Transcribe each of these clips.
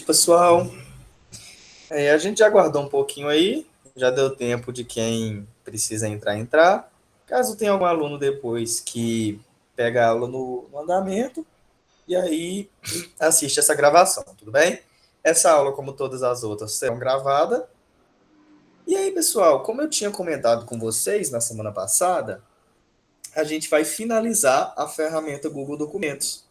Pessoal, a gente já aguardou um pouquinho aí, já deu tempo de quem precisa entrar. Caso tenha algum aluno depois que pega a aula no andamento e aí assiste essa gravação, tudo bem? Essa aula, como todas as outras, serão gravadas. E aí, pessoal, como eu tinha comentado com vocês na semana passada, a gente vai finalizar a ferramenta Google Documentos.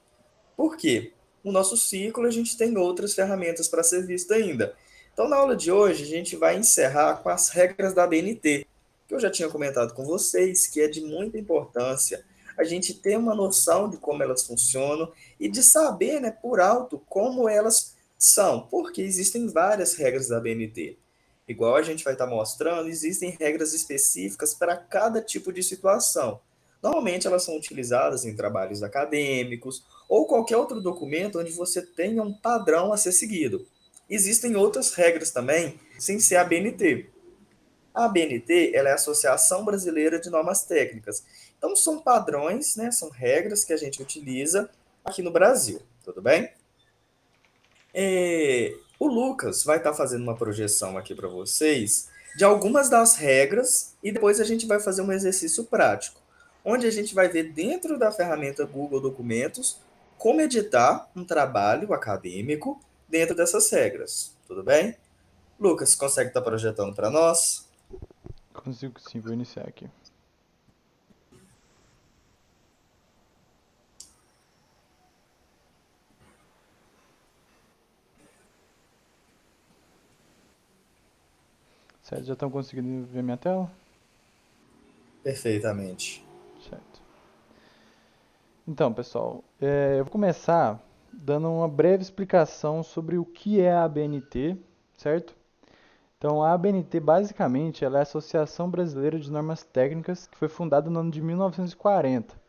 Por quê? No nosso ciclo, a gente tem outras ferramentas para ser vista ainda. Então, na aula de hoje, a gente vai encerrar com as regras da BNT, que eu já tinha comentado com vocês, que é de muita importância a gente ter uma noção de como elas funcionam e de saber, né, por alto, como elas são, porque existem várias regras da BNT. Igual a gente vai estar mostrando, existem regras específicas para cada tipo de situação. Normalmente elas são utilizadas em trabalhos acadêmicos ou qualquer outro documento onde você tenha um padrão a ser seguido. Existem outras regras também, sem ser a BNT. A BNT ela é a Associação Brasileira de Normas Técnicas. Então são padrões, né, são regras que a gente utiliza aqui no Brasil, tudo bem? O Lucas vai estar fazendo uma projeção aqui para vocês de algumas das regras e depois a gente vai fazer um exercício prático, onde a gente vai ver dentro da ferramenta Google Documentos como editar um trabalho acadêmico dentro dessas regras. Tudo bem? Lucas, consegue estar projetando para nós? Consigo sim, vou iniciar aqui. Certo, já estão conseguindo ver minha tela? Perfeitamente. Certo. Então, pessoal, eu vou começar dando uma breve explicação sobre o que é a ABNT, certo? Então, a ABNT, basicamente, ela é a Associação Brasileira de Normas Técnicas, que foi fundada no ano de 1940.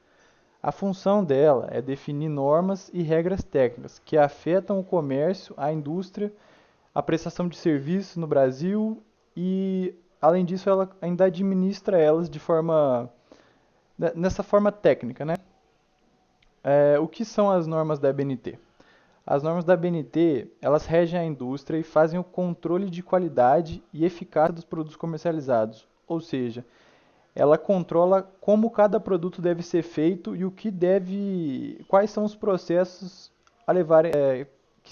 A função dela é definir normas e regras técnicas que afetam o comércio, a indústria, a prestação de serviços no Brasil e, além disso, ela ainda administra elas de forma nessa forma técnica, né? O que são as normas da ABNT? As normas da ABNT, elas regem a indústria e fazem o controle de qualidade e eficácia dos produtos comercializados, ou seja, ela controla como cada produto deve ser feito e o que deve, quais são os processos a levar, que,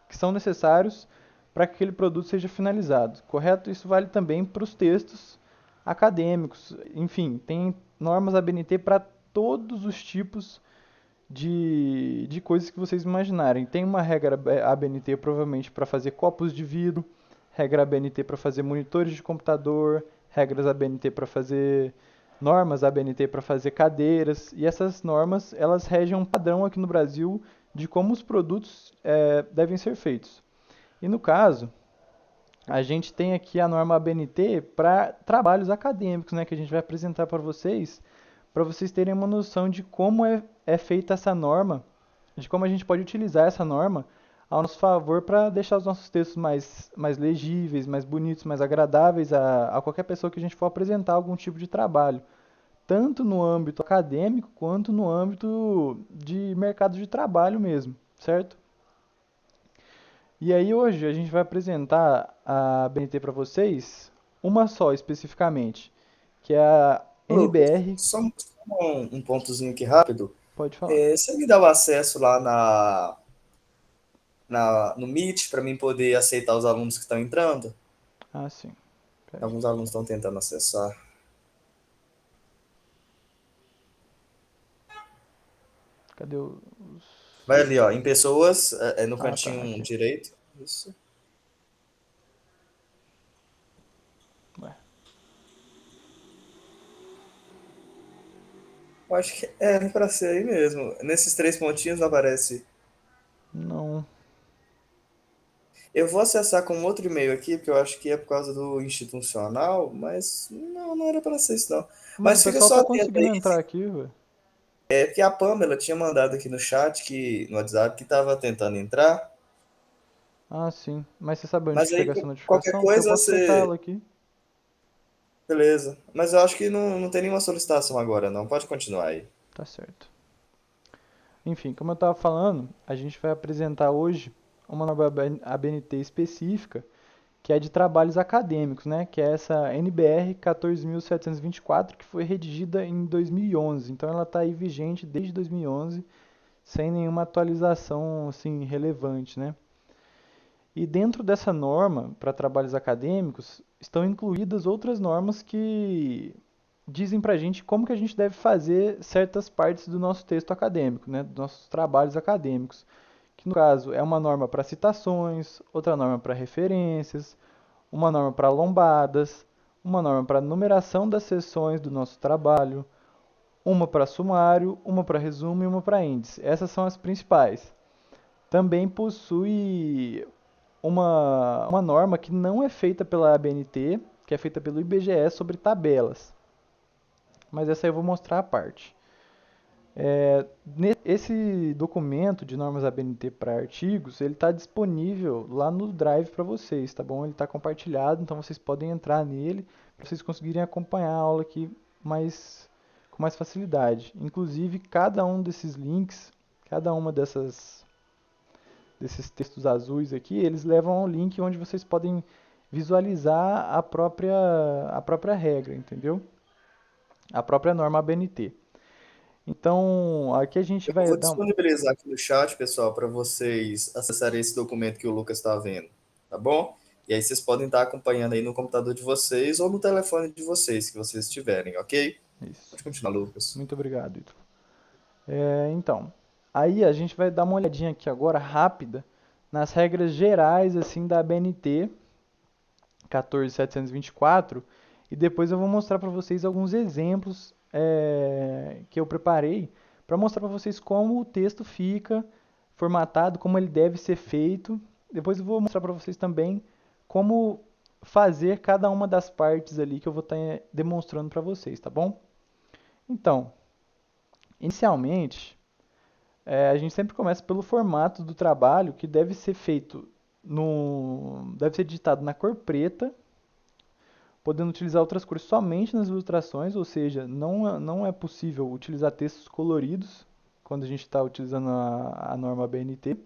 que são necessários para que aquele produto seja finalizado, correto? Isso vale também para os textos acadêmicos, enfim, tem normas ABNT para todos os tipos de coisas que vocês imaginarem. Tem uma regra ABNT provavelmente para fazer copos de vidro, regra ABNT para fazer monitores de computador, regras ABNT para fazer normas ABNT para fazer cadeiras, e essas normas elas regem um padrão aqui no Brasil de como os produtos devem ser feitos. E no caso, a gente tem aqui a norma ABNT para trabalhos acadêmicos, né, que a gente vai apresentar para vocês terem uma noção de como é feita essa norma, de como a gente pode utilizar essa norma ao nosso favor para deixar os nossos textos mais legíveis, mais bonitos, mais agradáveis a qualquer pessoa que a gente for apresentar algum tipo de trabalho, tanto no âmbito acadêmico quanto no âmbito de mercado de trabalho mesmo, certo? E aí hoje a gente vai apresentar a BNT para vocês, uma só especificamente, que é a Lucas, NBR. só um pontozinho aqui rápido. Pode falar. Você me dá o acesso lá no Meet para mim poder aceitar os alunos que estão entrando? Ah, sim. Pera aí. Alguns alunos estão tentando acessar. Cadê os. Vai ali, ó, em pessoas, no Ah, tá, cantinho aqui. direito. Isso. Ué, Eu acho que é para ser aí mesmo. Nesses três pontinhos aparece. não. Eu vou acessar com outro e-mail aqui, porque eu acho que é por causa do institucional, mas não era para ser isso não. Mas o Mas fica pessoal só tá atento conseguindo aí. entrar aqui, velho. É porque a Pamela tinha mandado aqui no chat, no WhatsApp, que estava tentando entrar. Ah, sim. Mas você sabe onde Mas que aí chega essa qualquer notificação? Porque eu coisa posso aceitar você. ela aqui. Beleza. Mas eu acho que não tem nenhuma solicitação agora, não. Pode continuar aí. Tá certo. Enfim, como eu tava falando, a gente vai apresentar hoje uma norma ABNT específica, que é de trabalhos acadêmicos, né? Que é essa NBR 14.724, que foi redigida em 2011. Então ela está aí vigente desde 2011, sem nenhuma atualização assim relevante, né? E dentro dessa norma para trabalhos acadêmicos estão incluídas outras normas que dizem para a gente como que a gente deve fazer certas partes do nosso texto acadêmico, né? Dos nossos trabalhos acadêmicos, que no caso é uma norma para citações, outra norma para referências, uma norma para lombadas, uma norma para numeração das seções do nosso trabalho, uma para sumário, uma para resumo e uma para índice. Essas são as principais. Também possui uma norma que não é feita pela ABNT, que é feita pelo IBGE sobre tabelas. Mas essa aí eu vou mostrar à parte. Esse documento de normas ABNT para artigos, ele está disponível lá no Drive para vocês, tá bom? Ele está compartilhado, então vocês podem entrar nele para vocês conseguirem acompanhar a aula aqui com mais facilidade. Inclusive, cada um desses links, cada uma desses textos azuis aqui, eles levam a um link onde vocês podem visualizar a própria regra, entendeu? A própria norma ABNT. Então, aqui a gente Eu vai vou dar. disponibilizar aqui no chat, pessoal, para vocês acessarem esse documento que o Lucas está vendo, tá bom? E aí vocês podem estar acompanhando aí no computador de vocês ou no telefone de vocês, que vocês tiverem, ok? Isso. Pode continuar, Lucas. Muito obrigado, Ítalo. Então, aí a gente vai dar uma olhadinha aqui agora, rápida, nas regras gerais assim da ABNT 14.724 e depois eu vou mostrar para vocês alguns exemplos que eu preparei para mostrar para vocês como o texto fica formatado, como ele deve ser feito. Depois eu vou mostrar para vocês também como fazer cada uma das partes ali que eu vou estar demonstrando para vocês, tá bom? Então, inicialmente, a gente sempre começa pelo formato do trabalho, que deve ser feito deve ser digitado na cor preta, podendo utilizar outras cores somente nas ilustrações, ou seja, não é possível utilizar textos coloridos quando a gente está utilizando a norma BNT.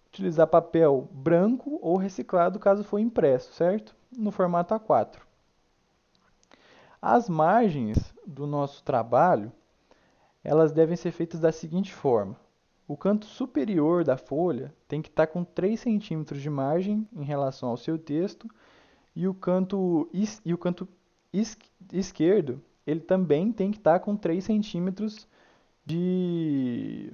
Utilizar papel branco ou reciclado caso for impresso, certo? No formato A4. As margens do nosso trabalho, elas devem ser feitas da seguinte forma. O canto superior da folha tem que estar com 3 centímetros de margem em relação ao seu texto e o canto esquerdo ele também tem que estar com 3 centímetros de,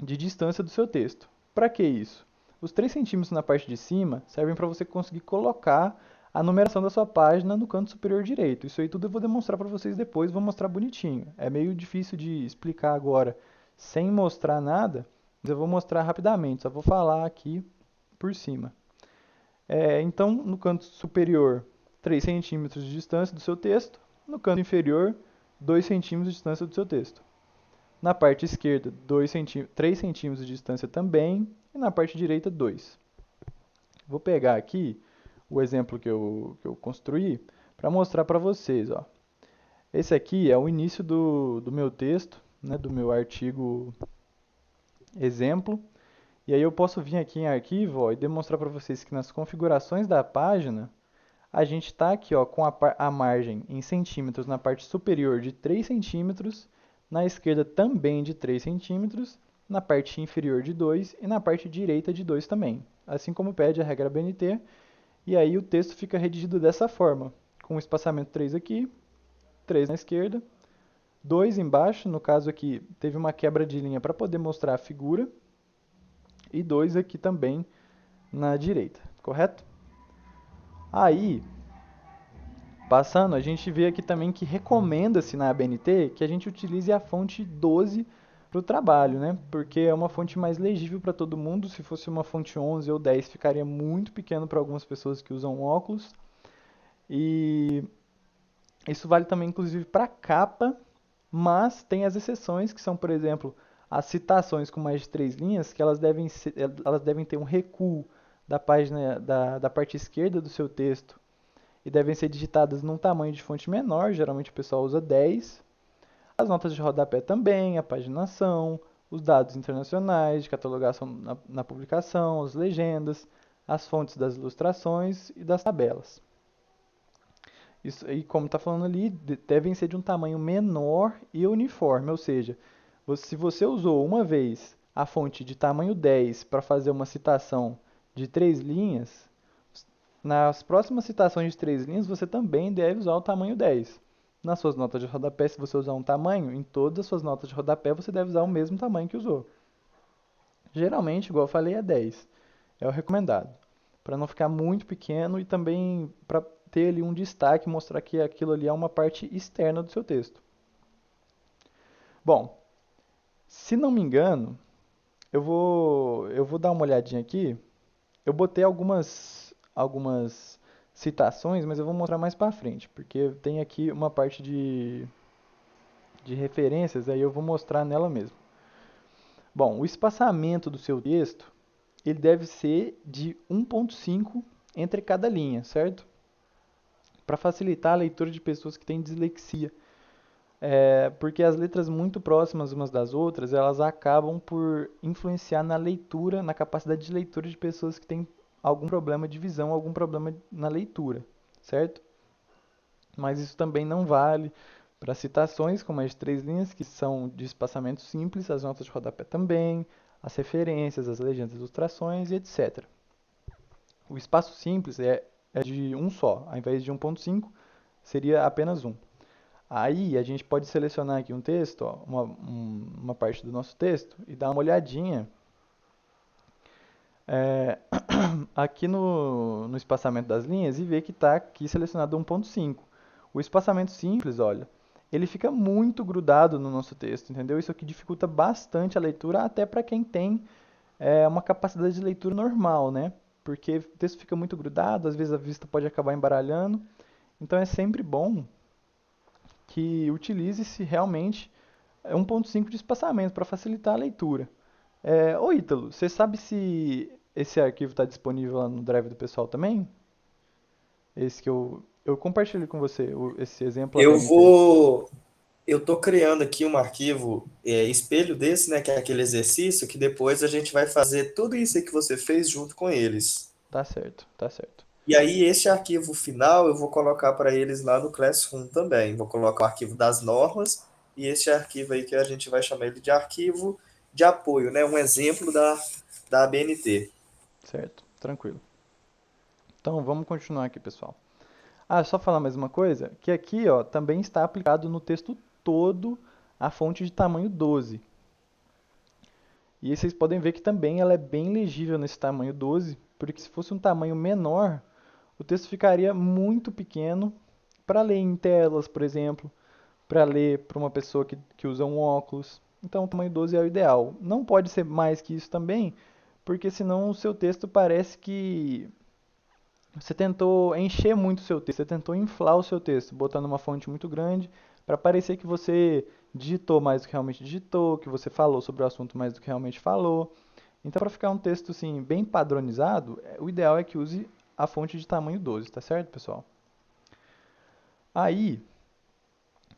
de distância do seu texto. Para que isso? Os 3 centímetros na parte de cima servem para você conseguir colocar a numeração da sua página no canto superior direito. Isso aí tudo eu vou demonstrar para vocês depois, vou mostrar bonitinho. É meio difícil de explicar agora sem mostrar nada, mas eu vou mostrar rapidamente, só vou falar aqui por cima. Então, no canto superior, 3 centímetros de distância do seu texto, no canto inferior, 2 centímetros de distância do seu texto. Na parte esquerda, 3 centímetros de distância também, e na parte direita, 2. Vou pegar aqui o exemplo que eu construí para mostrar para vocês. Ó. Esse aqui é o início do meu texto, né, do meu artigo exemplo. E aí eu posso vir aqui em arquivo ó, e demonstrar para vocês que nas configurações da página, a gente está aqui ó, com a margem em centímetros na parte superior de 3 centímetros, na esquerda também de 3 centímetros, na parte inferior de 2 e na parte direita de 2 também, assim como pede a regra BNT. E aí o texto fica redigido dessa forma, com o espaçamento 3 aqui, 3 na esquerda, 2 embaixo, no caso aqui teve uma quebra de linha para poder mostrar a figura, e 2 aqui também na direita, correto? Aí, passando, a gente vê aqui também que recomenda-se na ABNT que a gente utilize a fonte 12 para o trabalho, né? Porque é uma fonte mais legível para todo mundo. Se fosse uma fonte 11 ou 10, ficaria muito pequeno para algumas pessoas que usam óculos. E isso vale também, inclusive, para capa, mas tem as exceções, que são, por exemplo, as citações com mais de 3 linhas, que elas devem ter um recuo da página da parte esquerda do seu texto e devem ser digitadas num tamanho de fonte menor, geralmente o pessoal usa 10. As notas de rodapé também, a paginação, os dados internacionais de catalogação na publicação, as legendas, as fontes das ilustrações e das tabelas. Isso, e como está falando ali, devem ser de um tamanho menor e uniforme, ou seja, se você usou uma vez a fonte de tamanho 10 para fazer uma citação de 3 linhas, nas próximas citações de 3 linhas você também deve usar o tamanho 10. Nas suas notas de rodapé, se você usar um tamanho, em todas as suas notas de rodapé você deve usar o mesmo tamanho que usou. Geralmente, igual eu falei, é 10. É o recomendado. Para não ficar muito pequeno e também para ter ali um destaque, mostrar que aquilo ali é uma parte externa do seu texto. Bom, se não me engano, eu vou dar uma olhadinha aqui. Eu botei algumas citações, mas eu vou mostrar mais para frente, porque tem aqui uma parte de referências, aí eu vou mostrar nela mesmo. Bom, o espaçamento do seu texto, ele deve ser de 1.5 entre cada linha, certo? Para facilitar a leitura de pessoas que têm dislexia. Porque as letras muito próximas umas das outras, elas acabam por influenciar na leitura, na capacidade de leitura de pessoas que têm algum problema de visão, algum problema na leitura, certo? Mas isso também não vale para citações como as de 3 linhas, que são de espaçamento simples, as notas de rodapé também, as referências, as legendas, ilustrações e etc. O espaço simples é de um só, ao invés de 1.5, seria apenas um. Aí a gente pode selecionar aqui um texto, ó, uma parte do nosso texto, e dar uma olhadinha é, aqui no espaçamento das linhas e ver que está aqui selecionado 1.5. O espaçamento simples, olha, ele fica muito grudado no nosso texto, entendeu? Isso aqui dificulta bastante a leitura, até para quem tem uma capacidade de leitura normal, né? Porque o texto fica muito grudado, às vezes a vista pode acabar embaralhando. Então é sempre bom que utilize-se realmente 1.5 de espaçamento para facilitar a leitura. Ô Ítalo, você sabe se esse arquivo está disponível lá no Drive do pessoal também? Esse que eu compartilhei com você, esse exemplo Eu ABNT. vou. Eu estou criando aqui um arquivo espelho desse, né, que é aquele exercício, que depois a gente vai fazer tudo isso aí que você fez junto com eles. Tá certo, tá certo. E aí, esse arquivo final eu vou colocar para eles lá no Classroom também. Vou colocar o arquivo das normas e esse arquivo aí que a gente vai chamar ele de arquivo de apoio, né? Um exemplo da ABNT. Certo, tranquilo. Então vamos continuar aqui, pessoal. Ah, só falar mais uma coisa, que aqui, ó, também está aplicado no texto todo a fonte de tamanho 12. E aí vocês podem ver que também ela é bem legível nesse tamanho 12, porque se fosse um tamanho menor, o texto ficaria muito pequeno para ler em telas, por exemplo, para ler para uma pessoa que usa um óculos. Então o tamanho 12 é o ideal. Não pode ser mais que isso também, porque senão o seu texto parece que você tentou encher muito o seu texto, você tentou inflar o seu texto, botando uma fonte muito grande, para parecer que você digitou mais do que realmente digitou, que você falou sobre o assunto mais do que realmente falou. Então, para ficar um texto assim bem padronizado, o ideal é que use a fonte de tamanho 12, tá certo, pessoal? Aí,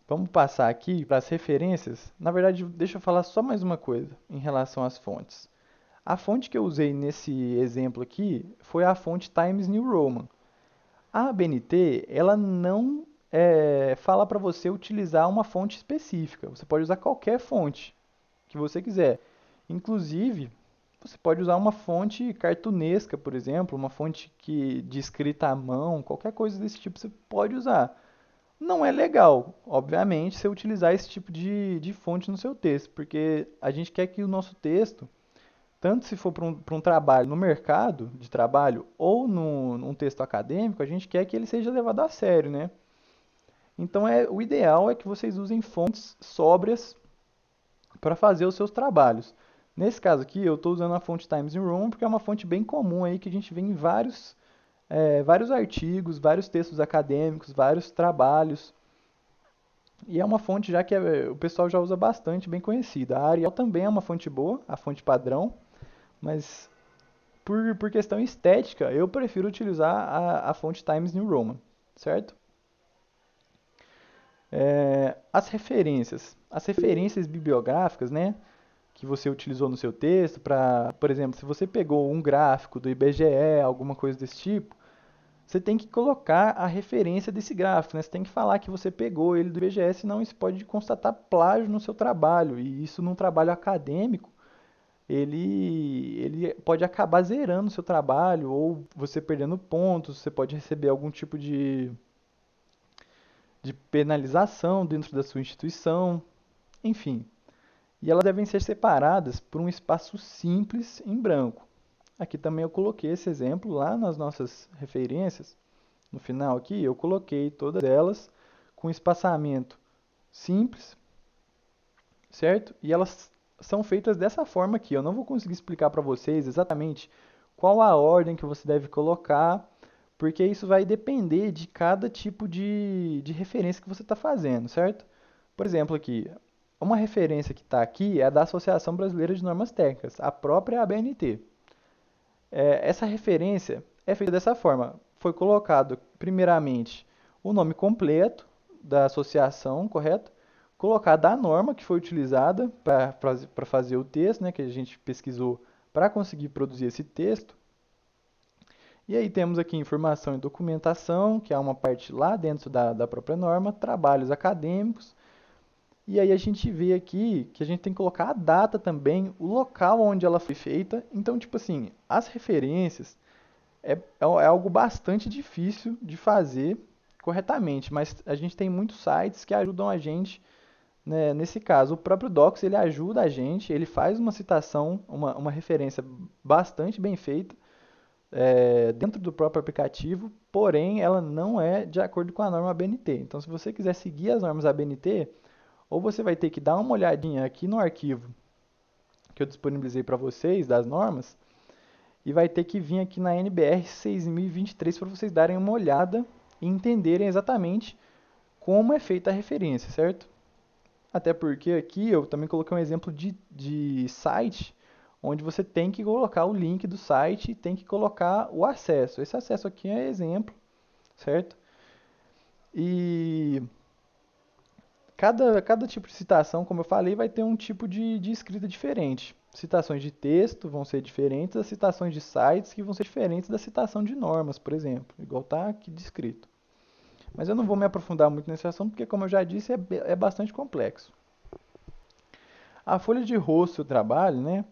vamos passar aqui para as referências. Na verdade, deixa eu falar só mais uma coisa em relação às fontes. A fonte que eu usei nesse exemplo aqui foi a fonte Times New Roman. A ABNT, ela não fala para você utilizar uma fonte específica. Você pode usar qualquer fonte que você quiser. Inclusive, você pode usar uma fonte cartunesca, por exemplo, uma fonte de escrita à mão, qualquer coisa desse tipo você pode usar. Não é legal, obviamente, você utilizar esse tipo de fonte no seu texto, porque a gente quer que o nosso texto, tanto se for para um trabalho no mercado de trabalho ou num texto acadêmico, a gente quer que ele seja levado a sério, né? Então o ideal é que vocês usem fontes sóbrias para fazer os seus trabalhos. Nesse caso aqui, eu estou usando a fonte Times New Roman porque é uma fonte bem comum aí que a gente vê em vários artigos, vários textos acadêmicos, vários trabalhos. E é uma fonte já que o pessoal já usa bastante, bem conhecida. A Arial também é uma fonte boa, a fonte padrão, mas por questão estética, eu prefiro utilizar a fonte Times New Roman, certo? As referências bibliográficas, né, que você utilizou no seu texto, para, por exemplo, se você pegou um gráfico do IBGE, alguma coisa desse tipo, você tem que colocar a referência desse gráfico, né? Você tem que falar que você pegou ele do IBGE, senão isso pode constatar plágio no seu trabalho, e isso num trabalho acadêmico, ele pode acabar zerando o seu trabalho, ou você perdendo pontos, você pode receber algum tipo de penalização dentro da sua instituição, enfim. E elas devem ser separadas por um espaço simples em branco. Aqui também eu coloquei esse exemplo lá nas nossas referências. No final aqui eu coloquei todas elas com espaçamento simples, certo? E elas são feitas dessa forma aqui. Eu não vou conseguir explicar para vocês exatamente qual a ordem que você deve colocar, porque isso vai depender de cada tipo de referência que você está fazendo, certo? Por exemplo, aqui, uma referência que está aqui é a da Associação Brasileira de Normas Técnicas, a própria ABNT. Essa referência é feita dessa forma. Foi colocado, primeiramente, o nome completo da associação, correto? Colocada a norma que foi utilizada para fazer o texto, né, que a gente pesquisou para conseguir produzir esse texto. E aí temos aqui informação e documentação, que é uma parte lá dentro da própria norma, trabalhos acadêmicos. E aí a gente vê aqui que a gente tem que colocar a data também, o local onde ela foi feita. Então, tipo assim, as referências é algo bastante difícil de fazer corretamente, mas a gente tem muitos sites que ajudam a gente, né, nesse caso. O próprio Docs, ele ajuda a gente, ele faz uma citação, uma referência bastante bem feita, dentro do próprio aplicativo, porém ela não é de acordo com a norma ABNT. Então, se você quiser seguir as normas ABNT, ou você vai ter que dar uma olhadinha aqui no arquivo que eu disponibilizei para vocês das normas, e vai ter que vir aqui na NBR 6023 para vocês darem uma olhada e entenderem exatamente como é feita a referência, certo? Até porque aqui eu também coloquei um exemplo de site onde você tem que colocar o link do site e tem que colocar o acesso. Esse acesso aqui é exemplo, certo? E cada tipo de citação, como eu falei, vai ter um tipo de escrita diferente. Citações de texto vão ser diferentes das citações de sites, que vão ser diferentes da citação de normas, por exemplo, igual está aqui descrito. Mas eu não vou me aprofundar muito nesse assunto, porque, como eu já disse, é bastante complexo. A folha de rosto do trabalho, né,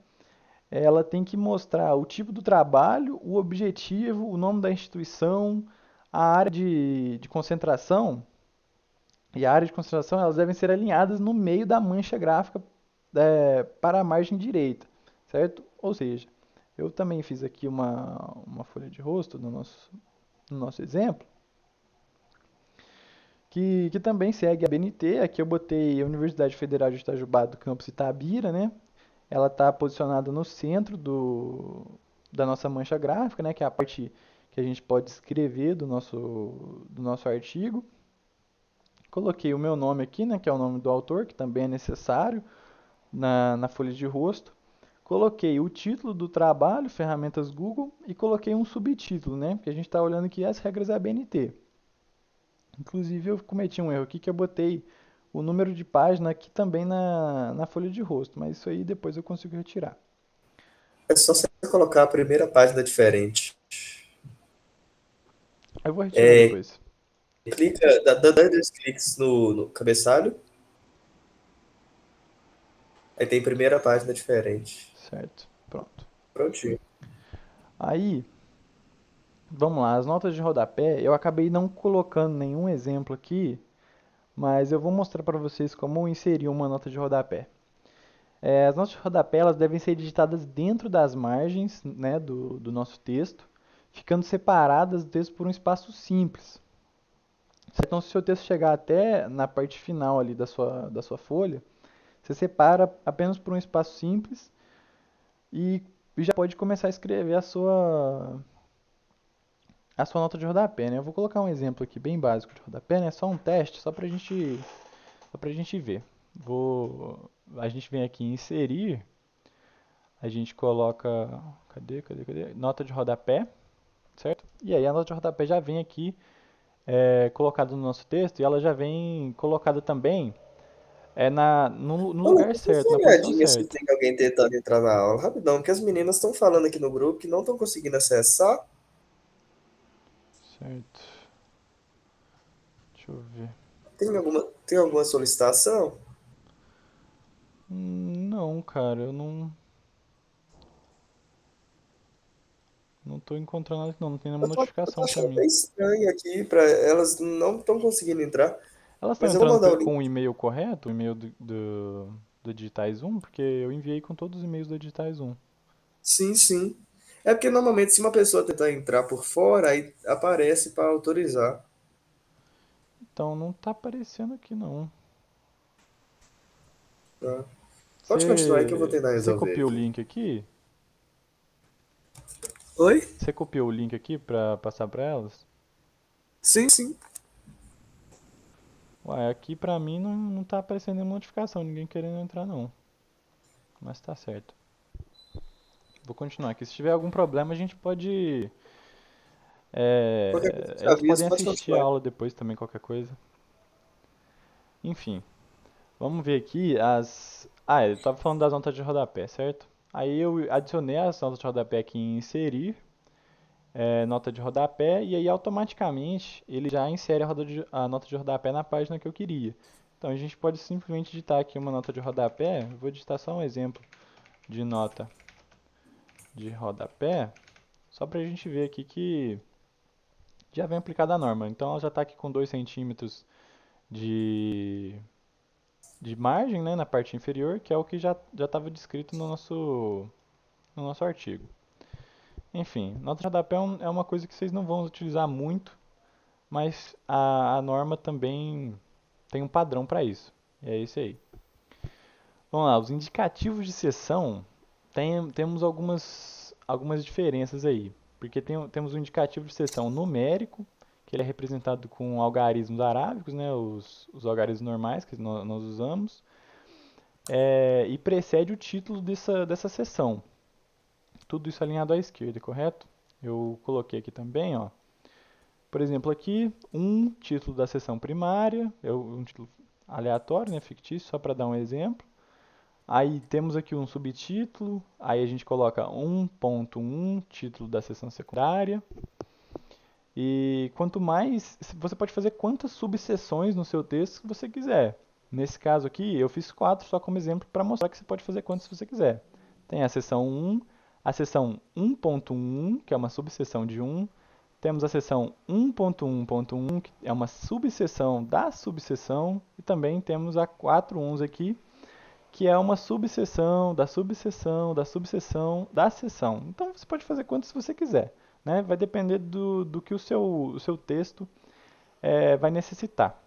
ela tem que mostrar o tipo do trabalho, o objetivo, o nome da instituição, a área de concentração. E a área de concentração, elas devem ser alinhadas no meio da mancha gráfica, para a margem direita, certo? Ou seja, eu também fiz aqui uma folha de rosto no nosso exemplo, que também segue a BNT. Aqui eu botei a Universidade Federal de Itajubá do campus Itabira, né? Ela está posicionada no centro da nossa mancha gráfica, né? Que é a parte que a gente pode escrever do nosso artigo. Coloquei o meu nome aqui, né? Que é o nome do autor, que também é necessário na folha de rosto. Coloquei o título do trabalho, ferramentas Google, e coloquei um subtítulo, né? Porque a gente está olhando aqui as regras da BNT. Inclusive eu cometi um erro aqui que eu botei o número de página aqui também na folha de rosto, mas isso aí depois eu consigo retirar. É só você colocar a primeira página diferente. Eu vou retirar depois. Clica, dá dois cliques no cabeçalho, aí tem primeira página diferente. Certo, pronto. Prontinho. Aí, vamos lá, as notas de rodapé, eu acabei não colocando nenhum exemplo aqui, mas eu vou mostrar para vocês como inserir uma nota de rodapé. As notas de rodapé elas devem ser digitadas dentro das margens, né, do nosso texto, ficando separadas do texto por um espaço simples. Então, se o seu texto chegar até na parte final ali da sua folha, você separa apenas por um espaço simples e já pode começar a escrever a sua nota de rodapé, né? Eu vou colocar um exemplo aqui bem básico de rodapé, né? Só um teste, só pra gente ver. A gente vem aqui em inserir, a gente coloca, cadê? Nota de rodapé, certo? E aí a nota de rodapé já vem aqui colocada no nosso texto e ela já vem colocada também É no Ô, lugar Lucas, dá certo, uma na posição olhadinha se certa. tem alguém tentando entrar na aula. Rapidão, porque as meninas estão falando aqui no grupo que não estão conseguindo acessar. Certo. Deixa eu ver. Tem alguma solicitação? Não, cara, eu não tô encontrando nada aqui não. Não tem nenhuma Eu tô notificação pra achando mim. bem estranho aqui, elas não estão conseguindo entrar. Elas estão Mas eu vou entrando mandar o link. com o e-mail correto, o e-mail do Digitais 1, porque eu enviei com todos os e-mails do Digitais 1. Sim, sim. É porque normalmente se uma pessoa tentar entrar por fora, aí aparece para autorizar. Então não tá aparecendo aqui não. Tá? Pode continuar aí que eu vou tentar Você resolver copiou o aqui. link aqui? Oi? Você copiou o link aqui pra passar pra elas? Sim, sim. Ué, aqui pra mim não tá aparecendo nenhuma notificação, ninguém querendo entrar não. Mas tá certo. Vou continuar aqui. Se tiver algum problema, a gente pode. Qualquer coisa eu te Elas podem aviso, pode assistir a continuar. aula depois também, qualquer coisa. Enfim, vamos ver aqui as. Ah, eu tava falando das notas de rodapé, certo? Aí eu adicionei as notas de rodapé aqui em inserir, nota de rodapé, e aí automaticamente ele já insere a nota de rodapé na página que eu queria. Então a gente pode simplesmente digitar aqui uma nota de rodapé. Eu vou digitar só um exemplo de nota de rodapé, só para a gente ver aqui que já vem aplicada a norma. Então ela já está aqui com 2 centímetros de, de margem, né, na parte inferior, que é o que já estava descrito no nosso artigo. Enfim, nota de rodapé é uma coisa que vocês não vão utilizar muito, mas a norma também tem um padrão para isso. E é esse aí. Vamos lá, os indicativos de seção, temos algumas diferenças aí. Porque temos um indicativo de seção numérico, que ele é representado com algarismos arábicos, né, os algarismos normais que nós usamos, e precede o título dessa seção. Tudo isso alinhado à esquerda, correto? Eu coloquei aqui também, ó. Por exemplo, aqui, um título da seção primária, um título aleatório, né, fictício, só para dar um exemplo. Aí temos aqui um subtítulo, aí a gente coloca 1.1, título da seção secundária. E quanto mais, você pode fazer quantas subseções no seu texto que você quiser. Nesse caso aqui, eu fiz 4 só como exemplo para mostrar que você pode fazer quantas você quiser. Tem a seção 1, a seção 1.1, que é uma subseção de 1. Temos a seção 1.1.1, que é uma subseção da subseção. E também temos a 4 uns aqui, que é uma subseção da subseção da subseção da seção. Então você pode fazer quantas você quiser, né? Vai depender do que o seu texto vai necessitar.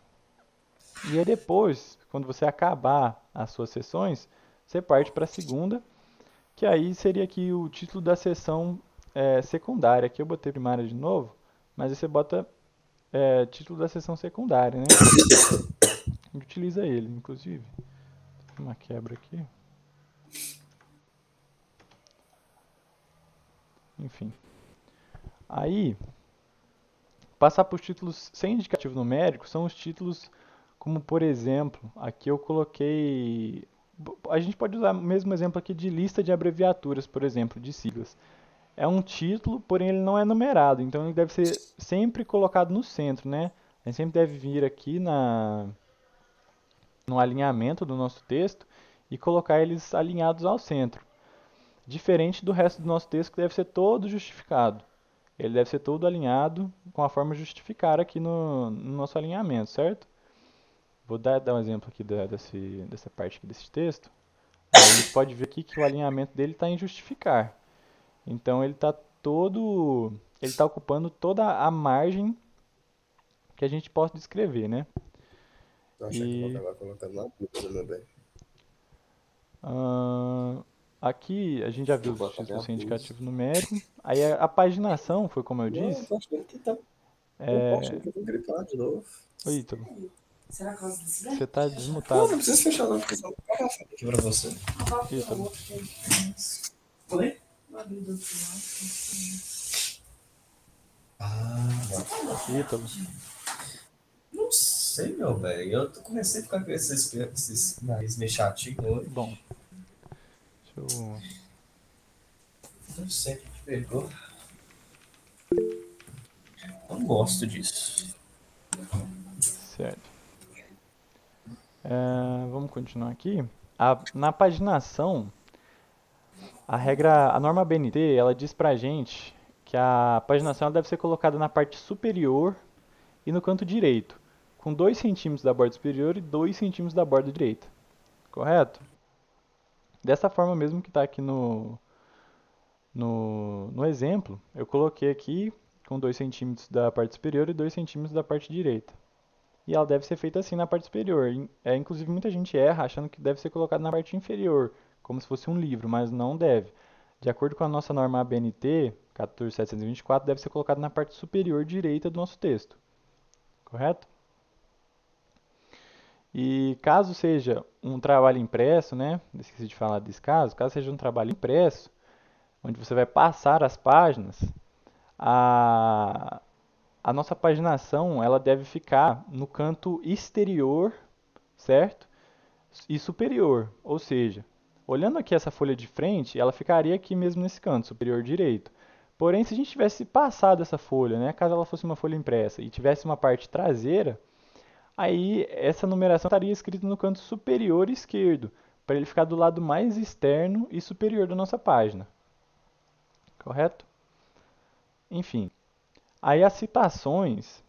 E aí depois, quando você acabar as suas sessões, você parte para a segunda, que aí seria aqui o título da sessão secundária. Aqui eu botei primária de novo, mas aí você bota título da sessão secundária, né? A gente utiliza ele, inclusive. Tem uma quebra aqui. Enfim. Aí, passar por títulos sem indicativo numérico são os títulos como, por exemplo, aqui eu coloquei. A gente pode usar o mesmo exemplo aqui de lista de abreviaturas, por exemplo, de siglas. É um título, porém ele não é numerado, então ele deve ser sempre colocado no centro, né? A gente sempre deve vir aqui no alinhamento do nosso texto e colocar eles alinhados ao centro. Diferente do resto do nosso texto, que deve ser todo justificado. Ele deve ser todo alinhado com a forma justificar aqui no nosso alinhamento, certo? Vou dar um exemplo aqui dessa parte aqui desse texto. Aí a gente pode ver aqui que o alinhamento dele está em justificar. Então ele está ocupando toda a margem que a gente possa descrever, né? Tô achando que eu vou E acabar colocando na blusa, meu bem. ahn, aqui a gente já viu Vou os botar títulos minha sem blusa. indicativo numérico. Aí a paginação foi como eu Não, disse. tô achando que tá. Eu tô achando É... que eu vou gripar de novo. Oi, Ítalo, Será por causa desse você velho? está Não, não desmutado. precisa fechar não, porque senão eu vou pagar aqui pra você. Abaixa o Ítalo, outro que é isso. Oi? O abrir do outro lado. Que é isso. Ah, Você tá louco, né? Ítalo. Não sei. sei, meu velho. Comecei a ficar com esses nariz meio chatinho hoje. Bom, deixa eu... Não sei o que pegou. Não gosto disso. Certo. Vamos continuar aqui. Na paginação, a norma BNT, ela diz pra gente que a paginação ela deve ser colocada na parte superior e no canto direito, com 2 centímetros da borda superior e 2 centímetros da borda direita. Correto? Dessa forma mesmo que está aqui no exemplo, eu coloquei aqui com 2 centímetros da parte superior e 2 centímetros da parte direita. E ela deve ser feita assim na parte superior. Inclusive, muita gente erra achando que deve ser colocado na parte inferior, como se fosse um livro, mas não deve. De acordo com a nossa norma ABNT 14724, deve ser colocado na parte superior direita do nosso texto. Correto? E caso seja um trabalho impresso, né? Esqueci de falar desse caso seja um trabalho impresso, onde você vai passar as páginas, a, a nossa paginação ela deve ficar no canto exterior, certo? E superior, ou seja, olhando aqui essa folha de frente, ela ficaria aqui mesmo nesse canto, superior direito. Porém, se a gente tivesse passado essa folha, né, caso ela fosse uma folha impressa e tivesse uma parte traseira, aí essa numeração estaria escrita no canto superior esquerdo, para ele ficar do lado mais externo e superior da nossa página. Correto? Enfim, aí as citações,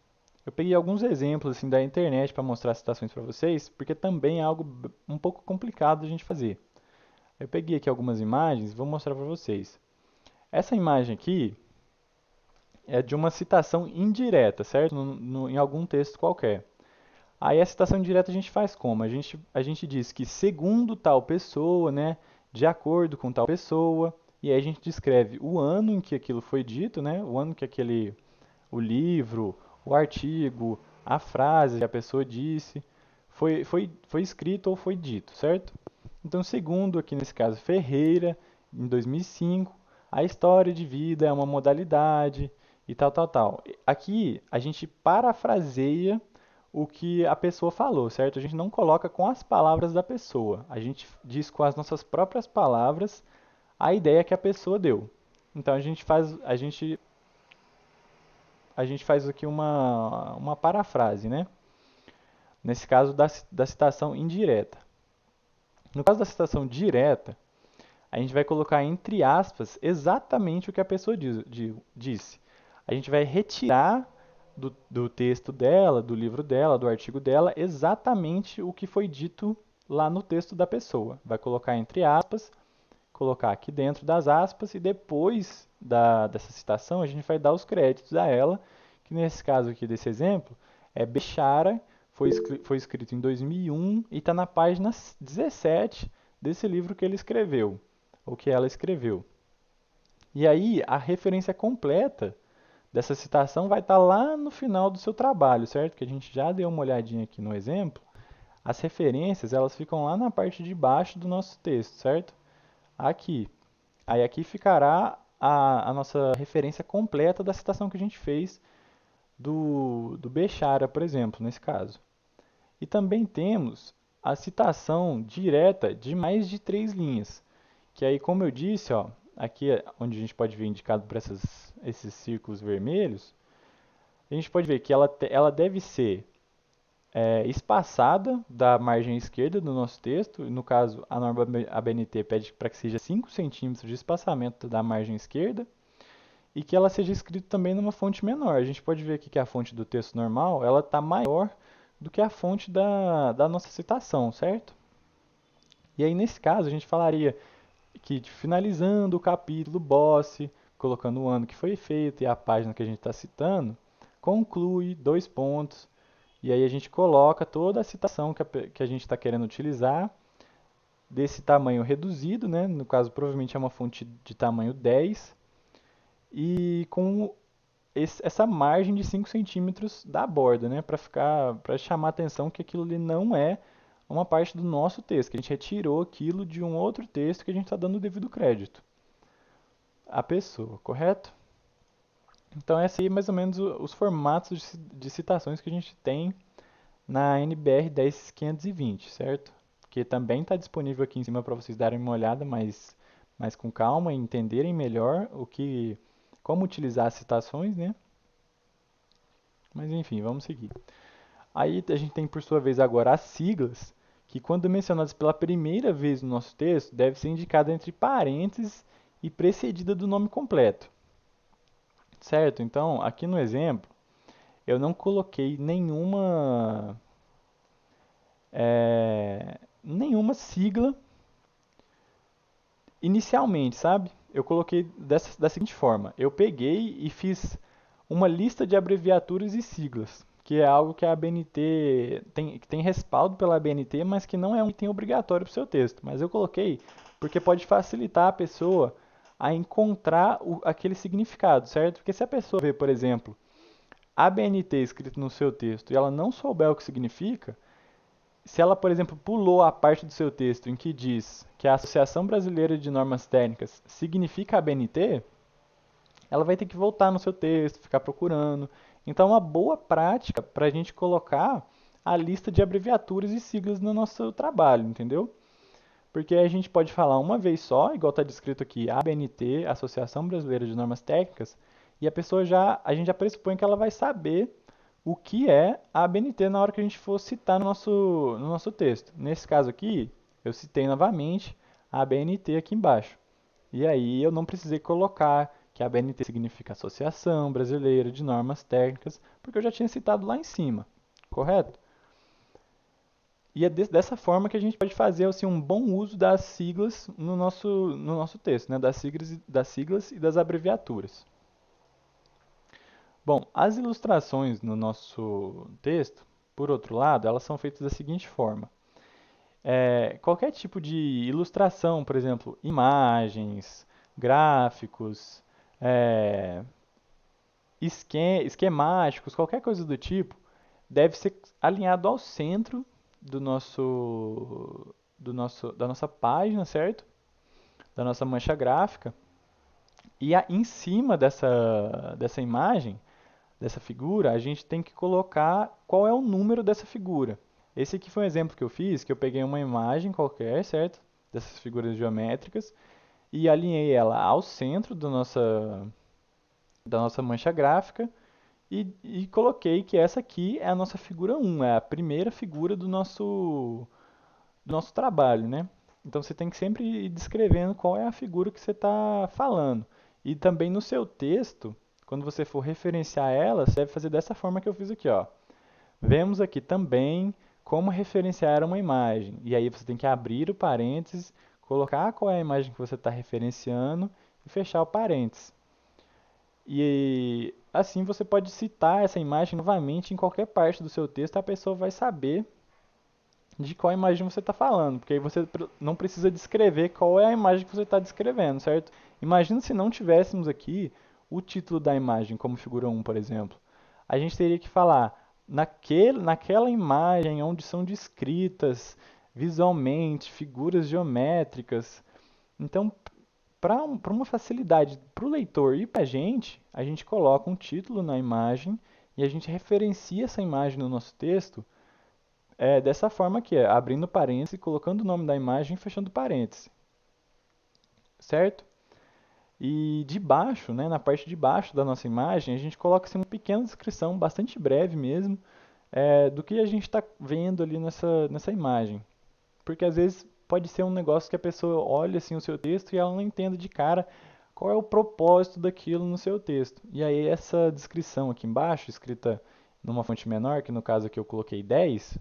eu peguei alguns exemplos assim da internet para mostrar as citações para vocês, porque também é algo um pouco complicado de a gente fazer. Eu peguei aqui algumas imagens e vou mostrar para vocês. Essa imagem aqui é de uma citação indireta, certo? Em algum texto qualquer. Aí a citação indireta a gente faz como? A gente diz que segundo tal pessoa, né, de acordo com tal pessoa, e aí a gente descreve o ano em que aquilo foi dito, né, o ano que o livro, o artigo, a frase que a pessoa disse, foi escrito ou foi dito, certo? Então, segundo aqui nesse caso Ferreira, em 2005, a história de vida é uma modalidade e tal, tal, tal. Aqui a gente parafraseia o que a pessoa falou, certo? A gente não coloca com as palavras da pessoa. A gente diz com as nossas próprias palavras a ideia que a pessoa deu. Então a gente faz aqui uma parafrase, né? Nesse caso da citação indireta. No caso da citação direta, a gente vai colocar entre aspas exatamente o que a pessoa disse. A gente vai retirar do texto dela, do livro dela, do artigo dela, exatamente o que foi dito lá no texto da pessoa. Vai colocar entre aspas, colocar aqui dentro das aspas e depois dessa citação a gente vai dar os créditos a ela, que nesse caso aqui desse exemplo é Bechara, foi escrito em 2001 e está na página 17 desse livro que ele escreveu, ou que ela escreveu. E aí a referência completa dessa citação vai estar lá no final do seu trabalho, certo? Que a gente já deu uma olhadinha aqui no exemplo. As referências, elas ficam lá na parte de baixo do nosso texto, certo? Aqui. Aí aqui ficará a nossa referência completa da citação que a gente fez do Bechara, por exemplo, nesse caso. E também temos a citação direta de mais de 3 linhas, que aí, como eu disse, ó, aqui onde a gente pode ver indicado por esses círculos vermelhos, a gente pode ver que ela deve ser espaçada da margem esquerda do nosso texto. No caso, a norma ABNT pede para que seja 5 centímetros de espaçamento da margem esquerda e que ela seja escrita também numa fonte menor. A gente pode ver aqui que a fonte do texto normal ela está maior do que a fonte da nossa citação, certo? E aí, nesse caso, a gente falaria que finalizando o capítulo Bosse, colocando o ano que foi feito e a página que a gente está citando, conclui, 2 pontos, e aí a gente coloca toda a citação que a gente está querendo utilizar, desse tamanho reduzido, né? No caso, provavelmente é uma fonte de tamanho 10, e com essa margem de 5 centímetros da borda, né? Para chamar a atenção que aquilo ali não é uma parte do nosso texto, que a gente retirou aquilo de um outro texto que a gente está dando o devido crédito à pessoa, correto? Então, esse aí é mais ou menos os formatos de citações que a gente tem na NBR 10520, certo? Que também está disponível aqui em cima para vocês darem uma olhada mais com calma e entenderem melhor como utilizar as citações, né? Mas enfim, vamos seguir. Aí a gente tem, por sua vez, agora as siglas, que quando mencionadas pela primeira vez no nosso texto, deve ser indicada entre parênteses e precedida do nome completo. Certo? Então, aqui no exemplo, eu não coloquei nenhuma sigla inicialmente, sabe? Eu coloquei da seguinte forma: eu peguei e fiz uma lista de abreviaturas e siglas, que é algo que a ABNT que tem respaldo pela ABNT, mas que não é um item obrigatório para o seu texto. Mas eu coloquei porque pode facilitar a pessoa a encontrar aquele significado, certo? Porque se a pessoa vê, por exemplo, ABNT escrito no seu texto e ela não souber o que significa, se ela, por exemplo, pulou a parte do seu texto em que diz que a Associação Brasileira de Normas Técnicas significa ABNT, ela vai ter que voltar no seu texto, ficar procurando. Então, é uma boa prática para a gente colocar a lista de abreviaturas e siglas no nosso trabalho, entendeu? Porque a gente pode falar uma vez só, igual está descrito aqui, ABNT, Associação Brasileira de Normas Técnicas, e a gente já pressupõe que ela vai saber o que é a ABNT na hora que a gente for citar no nosso texto. Nesse caso aqui, eu citei novamente a ABNT aqui embaixo. E aí eu não precisei colocar que a ABNT significa Associação Brasileira de Normas Técnicas, porque eu já tinha citado lá em cima, correto? E é dessa forma que a gente pode fazer assim, um bom uso das siglas no nosso texto, né? Das siglas e das abreviaturas. Bom, as ilustrações no nosso texto, por outro lado, elas são feitas da seguinte forma. Qualquer tipo de ilustração, por exemplo, imagens, gráficos, é, esquemáticos, qualquer coisa do tipo, deve ser alinhado ao centro da nossa página, certo? Da nossa mancha gráfica. E em cima dessa imagem, dessa figura, a gente tem que colocar qual é o número dessa figura. Esse aqui foi um exemplo que eu fiz, que eu peguei uma imagem qualquer, certo? Dessas figuras geométricas e alinhei ela ao centro da nossa mancha gráfica e coloquei que essa aqui é a nossa figura 1, é a primeira figura do nosso trabalho, né? Então você tem que sempre ir descrevendo qual é a figura que você está falando. E também no seu texto, quando você for referenciar ela, você deve fazer dessa forma que eu fiz aqui, ó. Vemos aqui também como referenciar uma imagem. E aí você tem que abrir o parênteses, colocar qual é a imagem que você está referenciando e fechar o parênteses. E assim você pode citar essa imagem novamente em qualquer parte do seu texto, a pessoa vai saber de qual imagem você está falando, porque aí você não precisa descrever qual é a imagem que você está descrevendo, certo? Imagina se não tivéssemos aqui o título da imagem como figura 1, por exemplo. A gente teria que falar naquela imagem onde são descritas visualmente figuras geométricas. Então, para uma facilidade para o leitor e para a gente coloca um título na imagem e a gente referencia essa imagem no nosso texto dessa forma aqui, abrindo parênteses, colocando o nome da imagem e fechando parênteses, certo? E de baixo, né, na parte de baixo da nossa imagem, a gente coloca assim, uma pequena descrição, bastante breve mesmo, do que a gente está vendo ali nessa imagem. Porque às vezes pode ser um negócio que a pessoa olha assim, o seu texto e ela não entende de cara qual é o propósito daquilo no seu texto. E aí essa descrição aqui embaixo, escrita numa fonte menor, que no caso aqui eu coloquei 10,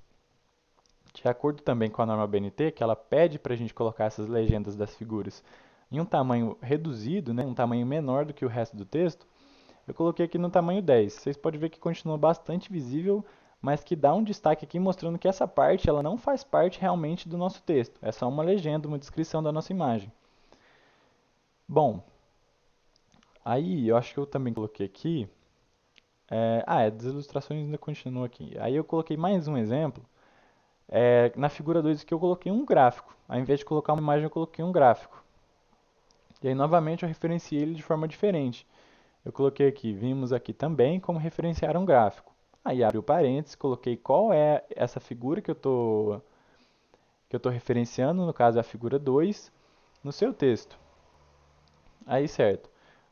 de acordo também com a norma BNT, que ela pede para a gente colocar essas legendas das figuras em um tamanho reduzido, né, um tamanho menor do que o resto do texto, eu coloquei aqui no tamanho 10. Vocês podem ver que continua bastante visível, mas que dá um destaque aqui mostrando que essa parte ela não faz parte realmente do nosso texto. É só uma legenda, uma descrição da nossa imagem. Bom, aí eu acho que eu também coloquei aqui. Das ilustrações ainda continua aqui. Aí eu coloquei mais um exemplo. Na figura 2 aqui eu coloquei um gráfico. Ao invés de colocar uma imagem, eu coloquei um gráfico. E aí novamente eu referenciei ele de forma diferente. Eu coloquei aqui, vimos aqui também como referenciar um gráfico. Aí abri o parênteses, coloquei qual é essa figura que eu tô referenciando, no caso é a figura 2, no seu texto. Aí, certo.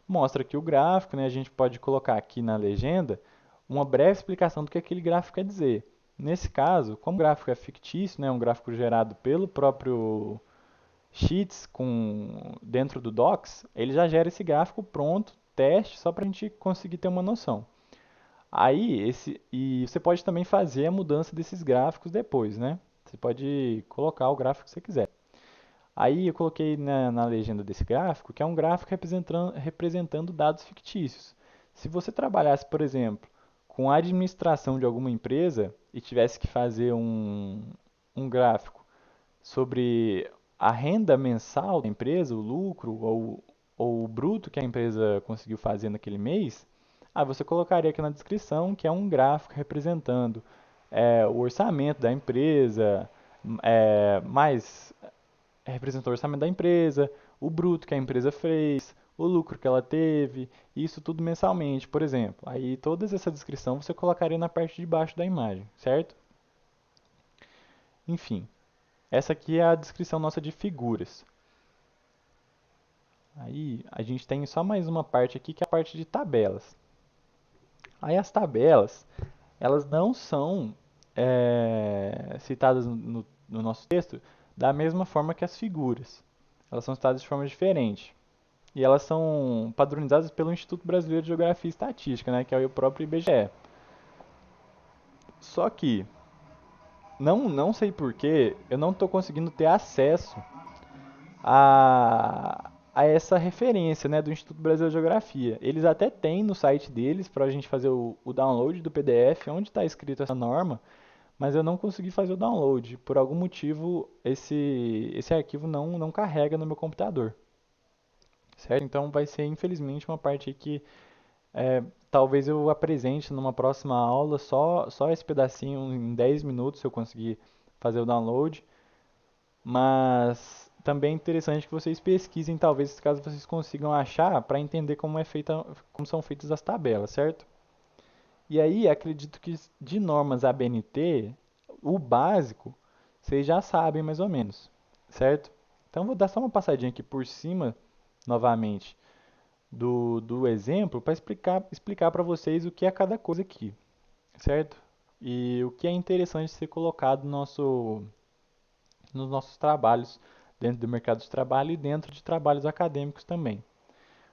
Mostra aqui o gráfico, né? A gente pode colocar aqui na legenda uma breve explicação do que aquele gráfico quer dizer. Nesse caso, como o gráfico é fictício, né, um gráfico gerado pelo próprio Sheets dentro do Docs, ele já gera esse gráfico pronto, teste, só para a gente conseguir ter uma noção. E você pode também fazer a mudança desses gráficos depois, né? Você pode colocar o gráfico que você quiser. Aí eu coloquei na legenda desse gráfico que é um gráfico representando dados fictícios. Se você trabalhasse, por exemplo, com a administração de alguma empresa e tivesse que fazer um gráfico sobre a renda mensal da empresa, o lucro ou o bruto que a empresa conseguiu fazer naquele mês, você colocaria aqui na descrição que é um gráfico representando o orçamento da empresa, mais representou o orçamento da empresa, o bruto que a empresa fez, o lucro que ela teve, isso tudo mensalmente, por exemplo. Aí toda essa descrição você colocaria na parte de baixo da imagem, certo? Enfim, essa aqui é a descrição nossa de figuras. Aí a gente tem só mais uma parte aqui que é a parte de tabelas. Aí as tabelas, elas não são citadas no nosso texto da mesma forma que as figuras. Elas são citadas de forma diferente. E elas são padronizadas pelo Instituto Brasileiro de Geografia e Estatística, né, que é o próprio IBGE. Só que, não sei porquê, eu não estou conseguindo ter acesso a essa referência, né, do Instituto Brasileiro de Geografia. Eles até têm no site deles para a gente fazer o download do PDF, onde está escrito essa norma, mas eu não consegui fazer o download. Por algum motivo, esse arquivo não carrega no meu computador. Certo? Então vai ser, infelizmente, uma parte aí que talvez eu apresente numa próxima aula só esse pedacinho em 10 minutos, se eu conseguir fazer o download. Mas também é interessante que vocês pesquisem, talvez, caso vocês consigam achar, para entender como são feitas as tabelas, certo? E aí, acredito que de normas ABNT, o básico, vocês já sabem mais ou menos, certo? Então, vou dar só uma passadinha aqui por cima, novamente, do exemplo, para explicar para vocês o que é cada coisa aqui, certo? E o que é interessante ser colocado nos nossos trabalhos, dentro do mercado de trabalho e dentro de trabalhos acadêmicos também.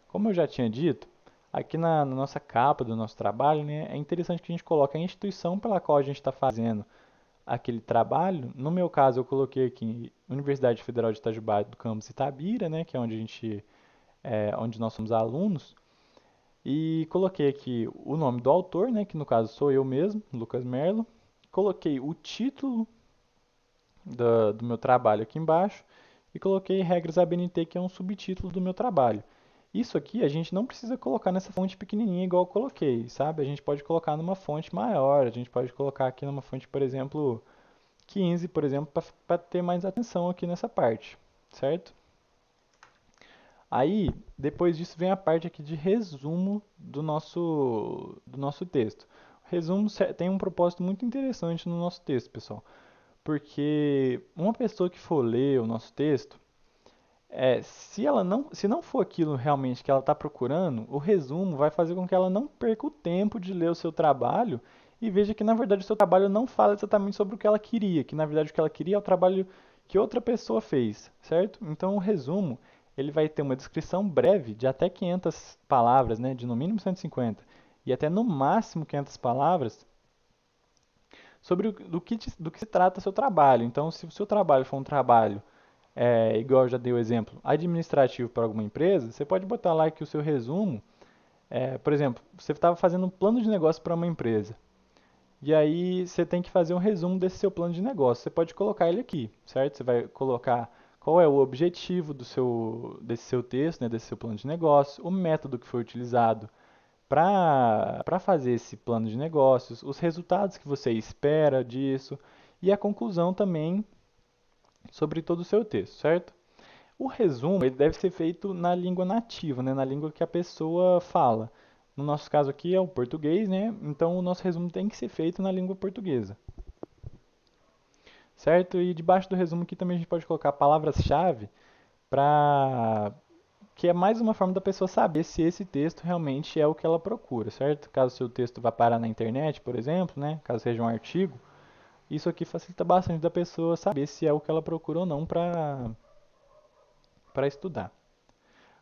Como eu já tinha dito, aqui na nossa capa do nosso trabalho, né, é interessante que a gente coloque a instituição pela qual a gente está fazendo aquele trabalho. No meu caso, eu coloquei aqui Universidade Federal de Itajubá do campus Itabira, né, que é onde nós somos alunos, e coloquei aqui o nome do autor, né, que no caso sou eu mesmo, Lucas Merlo. Coloquei o título do meu trabalho aqui embaixo e coloquei regras ABNT, que é um subtítulo do meu trabalho. Isso aqui a gente não precisa colocar nessa fonte pequenininha igual eu coloquei, sabe? A gente pode colocar numa fonte maior, a gente pode colocar aqui numa fonte, por exemplo, 15, por exemplo, para ter mais atenção aqui nessa parte, certo? Aí, depois disso, vem a parte aqui de resumo do nosso texto. O resumo tem um propósito muito interessante no nosso texto, pessoal, porque uma pessoa que for ler o nosso texto, se não for aquilo realmente que ela está procurando, o resumo vai fazer com que ela não perca o tempo de ler o seu trabalho e veja que na verdade o seu trabalho não fala exatamente sobre o que ela queria, que na verdade o que ela queria é o trabalho que outra pessoa fez, certo? Então o resumo ele vai ter uma descrição breve de até 500 palavras, né, de no mínimo 150 e até no máximo 500 palavras sobre do que se trata seu trabalho. Então, se o seu trabalho for um trabalho igual eu já dei o exemplo, administrativo para alguma empresa, você pode botar lá que o seu resumo, por exemplo, você estava fazendo um plano de negócio para uma empresa. E aí você tem que fazer um resumo desse seu plano de negócio. Você pode colocar ele aqui, certo? Você vai colocar qual é o objetivo desse seu texto, né, desse seu plano de negócio, o método que foi utilizado para fazer esse plano de negócios, os resultados que você espera disso e a conclusão também sobre todo o seu texto, certo? O resumo ele deve ser feito na língua nativa, né, na língua que a pessoa fala. No nosso caso aqui é o português, né? Então o nosso resumo tem que ser feito na língua portuguesa, certo? E debaixo do resumo aqui também a gente pode colocar palavras-chave para que é mais uma forma da pessoa saber se esse texto realmente é o que ela procura, certo? Caso seu texto vá parar na internet, por exemplo, né? Caso seja um artigo, isso aqui facilita bastante da pessoa saber se é o que ela procura ou não para estudar.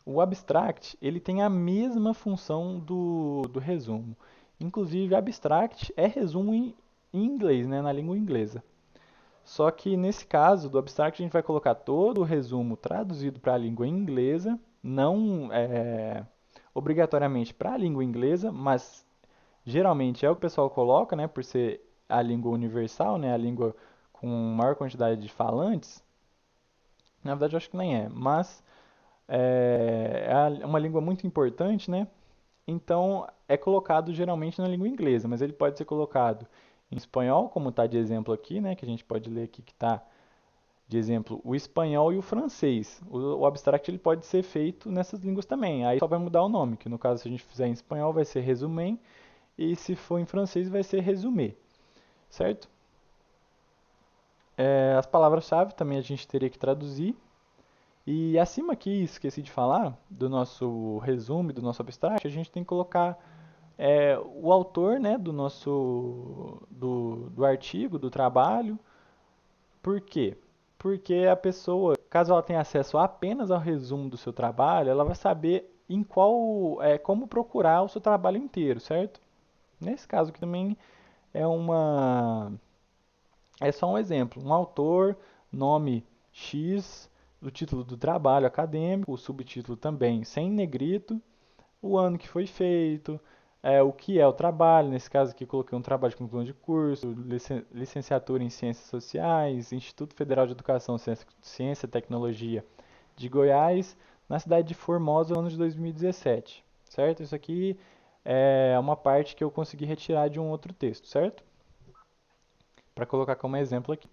O abstract, ele tem a mesma função do resumo. Inclusive, abstract é resumo em inglês, né, na língua inglesa. Só que nesse caso do abstract, a gente vai colocar todo o resumo traduzido para a língua inglesa, não obrigatoriamente para a língua inglesa, mas geralmente é o que o pessoal coloca, né, por ser a língua universal, né, a língua com maior quantidade de falantes. Na verdade, eu acho que nem é, mas é uma língua muito importante, né? Então é colocado geralmente na língua inglesa, mas ele pode ser colocado em espanhol, como está de exemplo aqui, né? Que a gente pode ler aqui que está de exemplo o espanhol e o francês. O abstract ele pode ser feito nessas línguas também. Aí só vai mudar o nome, que no caso se a gente fizer em espanhol vai ser resumen e se for em francês vai ser résumé, certo? As palavras-chave também a gente teria que traduzir. E acima aqui, esqueci de falar, do nosso resumo, do nosso abstract, a gente tem que colocar o autor, né, do artigo, do trabalho. Por quê? Porque a pessoa, caso ela tenha acesso apenas ao resumo do seu trabalho, ela vai saber em como procurar o seu trabalho inteiro, certo? Nesse caso aqui também é uma é só um exemplo. Um autor, nome X, o título do trabalho acadêmico, o subtítulo também sem negrito, o ano que foi feito, o que é o trabalho, nesse caso aqui coloquei um trabalho de conclusão de curso, licenciatura em Ciências Sociais, Instituto Federal de Educação, Ciência e Tecnologia de Goiás, na cidade de Formosa, no ano de 2017, certo? Isso aqui é uma parte que eu consegui retirar de um outro texto, certo? Para colocar como exemplo aqui.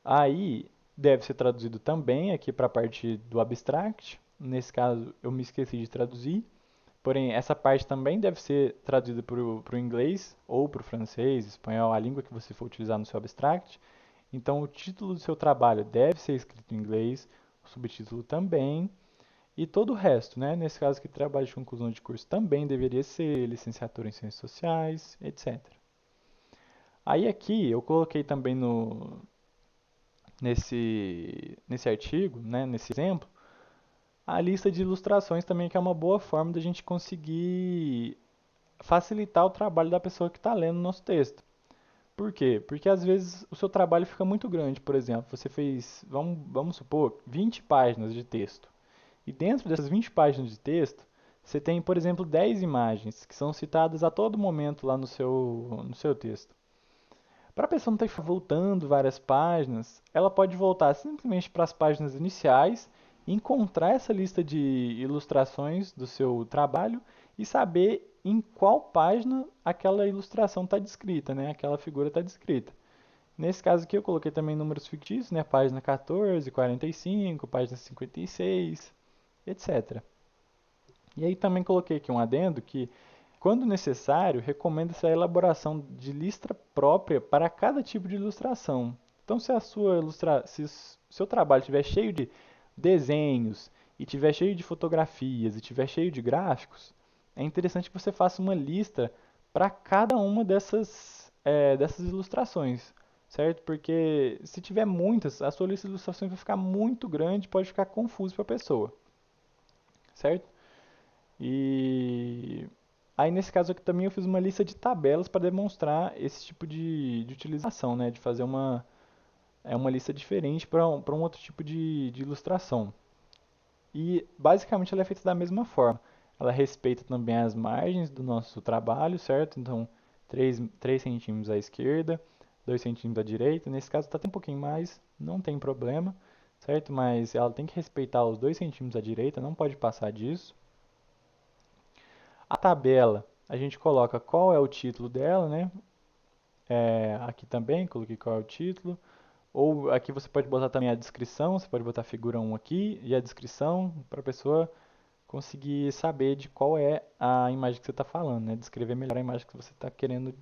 Aí deve ser traduzido também aqui para a parte do abstract. Nesse caso eu me esqueci de traduzir. Porém, essa parte também deve ser traduzida para o inglês ou para o francês, espanhol, a língua que você for utilizar no seu abstract. Então, o título do seu trabalho deve ser escrito em inglês, o subtítulo também, e todo o resto, né? Nesse caso aqui, trabalho de conclusão de curso também deveria ser licenciatura em Ciências Sociais, etc. Aí aqui eu coloquei também nesse artigo, né, nesse exemplo, a lista de ilustrações também, que é uma boa forma da gente conseguir facilitar o trabalho da pessoa que está lendo o nosso texto. Por quê? Porque às vezes o seu trabalho fica muito grande, por exemplo, você fez, vamos supor, 20 páginas de texto. E dentro dessas 20 páginas de texto, você tem, por exemplo, 10 imagens que são citadas a todo momento lá no seu texto. Para a pessoa não ter que ficar voltando várias páginas, ela pode voltar simplesmente para as páginas iniciais, encontrar essa lista de ilustrações do seu trabalho e saber em qual página aquela ilustração está descrita, né? Aquela figura está descrita. Nesse caso aqui eu coloquei também números fictícios, né? Página 14, 45, página 56, etc. E aí também coloquei aqui um adendo que, quando necessário, recomenda-se a elaboração de lista própria para cada tipo de ilustração. Então, se o seu trabalho estiver cheio de desenhos, e estiver cheio de fotografias, e estiver cheio de gráficos, é interessante que você faça uma lista para cada uma dessas ilustrações, certo? Porque se tiver muitas, a sua lista de ilustrações vai ficar muito grande, pode ficar confuso para a pessoa, certo? E aí nesse caso aqui também eu fiz uma lista de tabelas para demonstrar esse tipo de utilização, né? De fazer uma lista diferente para um outro tipo de ilustração. E basicamente ela é feita da mesma forma. Ela respeita também as margens do nosso trabalho, certo? Então 3 centímetros à esquerda, 2 centímetros à direita. Nesse caso está até um pouquinho mais, não tem problema, certo? Mas ela tem que respeitar os 2 centímetros à direita, não pode passar disso. A tabela, a gente coloca qual é o título dela, né? Aqui também, coloquei qual é o título. Ou aqui você pode botar também a descrição, você pode botar a figura 1 aqui e a descrição para a pessoa conseguir saber de qual é a imagem que você está falando, né? Descrever melhor a imagem que você está querendo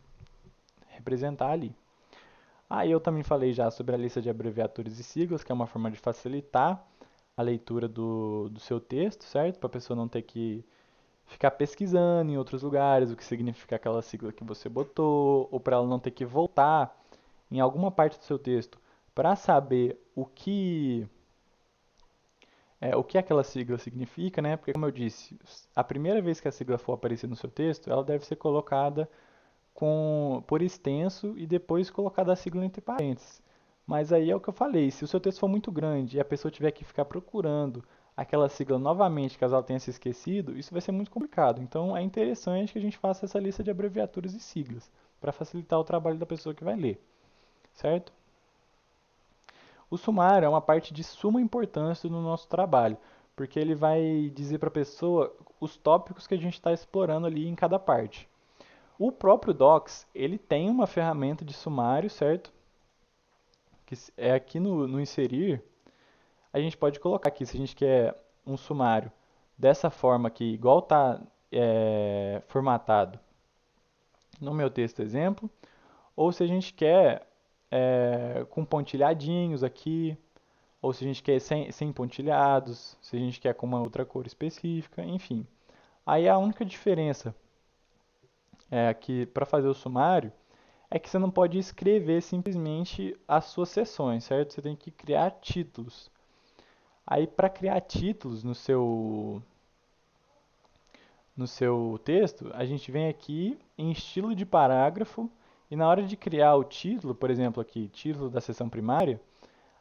representar ali. Aí eu também falei já sobre a lista de abreviaturas e siglas, que é uma forma de facilitar a leitura do seu texto, certo? Para a pessoa não ter que ficar pesquisando em outros lugares o que significa aquela sigla que você botou, ou para ela não ter que voltar em alguma parte do seu texto para saber o que aquela sigla significa, né? Porque, como eu disse, a primeira vez que a sigla for aparecer no seu texto, ela deve ser colocada por extenso e depois colocada a sigla entre parênteses. Mas aí é o que eu falei, se o seu texto for muito grande e a pessoa tiver que ficar procurando aquela sigla novamente, caso ela tenha se esquecido, isso vai ser muito complicado. Então é interessante que a gente faça essa lista de abreviaturas e siglas, para facilitar o trabalho da pessoa que vai ler, certo? O sumário é uma parte de suma importância no nosso trabalho, porque ele vai dizer para a pessoa os tópicos que a gente está explorando ali em cada parte. O próprio Docs, ele tem uma ferramenta de sumário, certo? Que é aqui no inserir, a gente pode colocar aqui, se a gente quer um sumário dessa forma aqui, igual está formatado no meu texto exemplo, ou se a gente quer com pontilhadinhos aqui, ou se a gente quer sem pontilhados, se a gente quer com uma outra cor específica, enfim. Aí a única diferença aqui para fazer o sumário é que você não pode escrever simplesmente as suas seções, certo? Você tem que criar títulos. Aí para criar títulos no seu texto, a gente vem aqui em estilo de parágrafo e na hora de criar o título, por exemplo aqui, título da seção primária,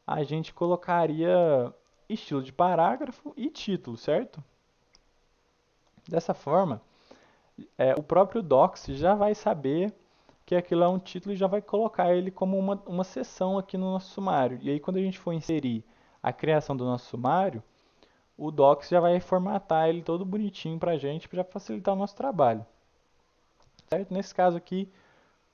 a gente colocaria estilo de parágrafo e título, certo? Dessa forma, o próprio Docs já vai saber que aquilo é um título e já vai colocar ele como uma seção aqui no nosso sumário. E aí, quando a gente for inserir a criação do nosso sumário, o Docs já vai formatar ele todo bonitinho para a gente, para facilitar o nosso trabalho. Certo? Nesse caso aqui,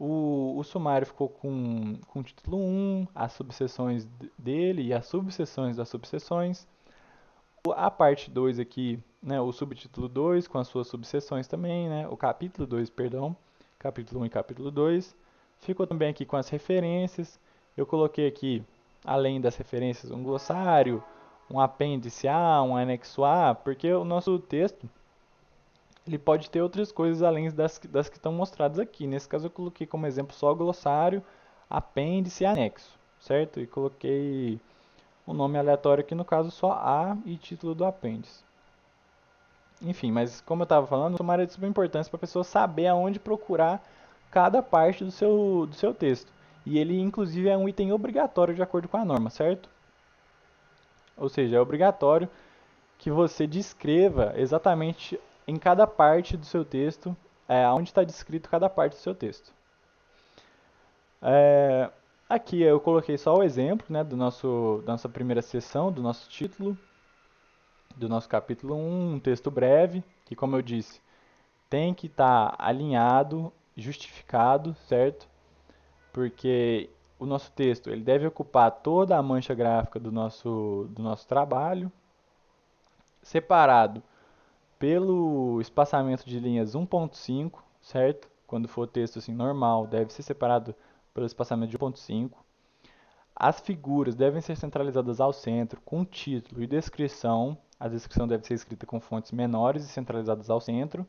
o sumário ficou com o título 1, as subseções dele e as subseções das subseções. A parte 2 aqui, né, o subtítulo 2 com as suas subseções também, né, o capítulo 2, perdão, capítulo 1 e capítulo 2. Ficou também aqui com as referências. Eu coloquei aqui, além das referências, um glossário, um apêndice A, um anexo A, porque o nosso texto ele pode ter outras coisas além das que estão mostradas aqui. Nesse caso eu coloquei como exemplo só glossário, apêndice e anexo, certo? E coloquei um nome aleatório aqui, no caso só A e título do apêndice. Enfim, mas como eu estava falando, o sumário é de suma importância para a pessoa saber aonde procurar cada parte do seu texto. E ele, inclusive, é um item obrigatório de acordo com a norma, certo? Ou seja, é obrigatório que você descreva exatamente em cada parte do seu texto, onde está descrito cada parte do seu texto. Aqui eu coloquei só o exemplo, né, da nossa primeira seção, do nosso título, do nosso capítulo 1, um texto breve, que como eu disse, tem que estar alinhado, justificado, certo? Porque o nosso texto ele deve ocupar toda a mancha gráfica do nosso trabalho, separado pelo espaçamento de linhas 1.5, certo? Quando for texto assim normal, deve ser separado pelo espaçamento de 1.5. As figuras devem ser centralizadas ao centro, com título e descrição. A descrição deve ser escrita com fontes menores e centralizadas ao centro,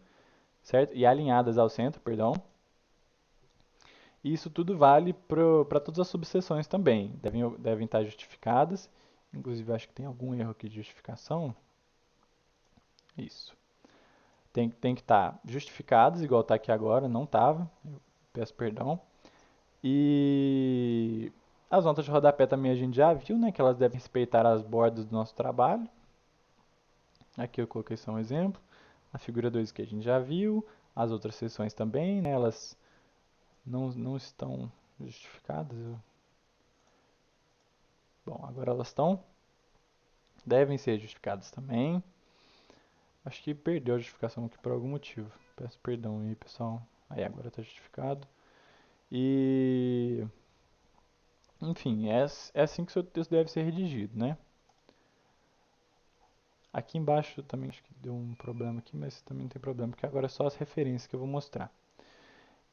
certo? E alinhadas ao centro, perdão. E isso tudo vale para todas as subseções também. Devem estar justificadas. Inclusive, acho que tem algum erro aqui de justificação. Isso. Tem que estar justificadas, igual está aqui agora, não estava. Peço perdão. E as notas de rodapé também a gente já viu, né? Que elas devem respeitar as bordas do nosso trabalho. Aqui eu coloquei só um exemplo. A figura 2 que a gente já viu. As outras seções também, né? Elas não estão justificadas. Bom, agora elas estão. Devem ser justificadas também. Acho que perdeu a justificação aqui por algum motivo. Peço perdão aí, pessoal. Aí agora está justificado. E enfim, é assim que o seu texto deve ser redigido, né? Aqui embaixo também acho que deu um problema aqui, mas também não tem problema, porque agora é só as referências que eu vou mostrar.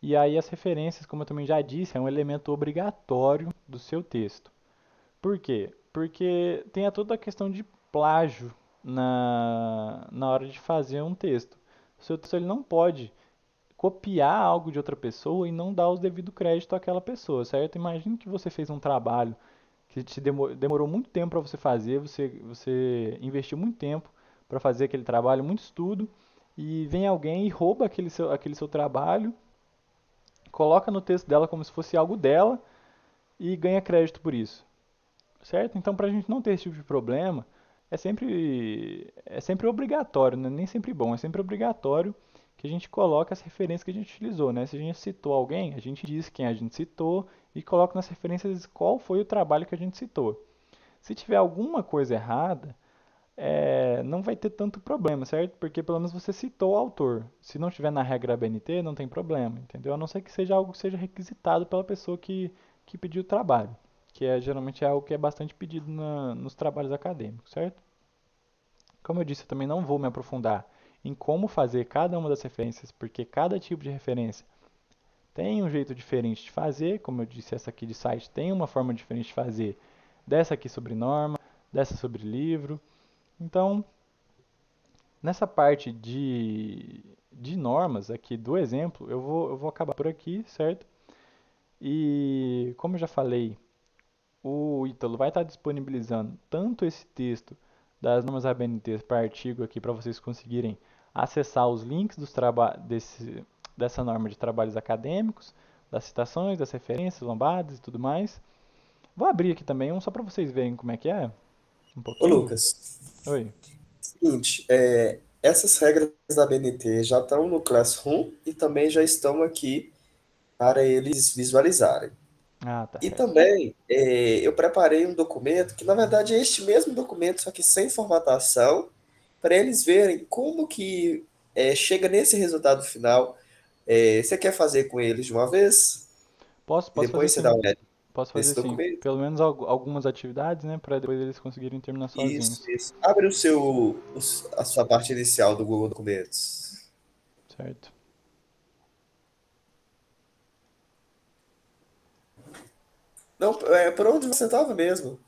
E aí as referências, como eu também já disse, é um elemento obrigatório do seu texto. Por quê? Porque tem toda a questão de plágio na hora de fazer um texto. O seu texto ele não pode copiar algo de outra pessoa e não dar os devido crédito àquela pessoa, certo? Imagine que você fez um trabalho que demorou muito tempo para você fazer, você investiu muito tempo para fazer aquele trabalho, muito estudo, e vem alguém e rouba aquele seu trabalho, coloca no texto dela como se fosse algo dela e ganha crédito por isso, certo? Então, para a gente não ter esse tipo de problema, é sempre obrigatório, né? Nem sempre bom, é sempre obrigatório que a gente coloque as referências que a gente utilizou, né? Se a gente citou alguém, a gente diz quem a gente citou e coloca nas referências qual foi o trabalho que a gente citou. Se tiver alguma coisa errada, não vai ter tanto problema, certo? Porque pelo menos você citou o autor. Se não estiver na regra ABNT, não tem problema, entendeu? A não ser que seja algo que seja requisitado pela pessoa que pediu o trabalho, que geralmente é algo que é bastante pedido nos trabalhos acadêmicos, certo? Como eu disse, eu também não vou me aprofundar em como fazer cada uma das referências, porque cada tipo de referência tem um jeito diferente de fazer. Como eu disse, essa aqui de site tem uma forma diferente de fazer, dessa aqui sobre norma, dessa sobre livro. Então, nessa parte de normas aqui do exemplo, eu vou acabar por aqui, certo? E como eu já falei, o Ítalo vai estar disponibilizando tanto esse texto das normas ABNT para artigo aqui para vocês conseguirem acessar os links dessa norma de trabalhos acadêmicos, das citações, das referências, lombadas e tudo mais. Vou abrir aqui também um só para vocês verem como é que é, um Ô, pouquinho. Lucas, Oi. seguinte, essas regras da BNT já estão no Classroom e também já estão aqui para eles visualizarem. Ah, tá E certo. também eu preparei um documento que, na verdade, é este mesmo documento, só que sem formatação, para eles verem como que chega nesse resultado final. Você quer fazer com eles de uma vez? Posso, E posso fazer depois você dá sim. uma olhada Posso fazer nesse sim. documento? Pelo menos algumas atividades, né, para depois eles conseguirem terminar Isso, sozinhos, isso. Abre a sua parte inicial do Google Documentos. certo? Não, por onde você estava mesmo?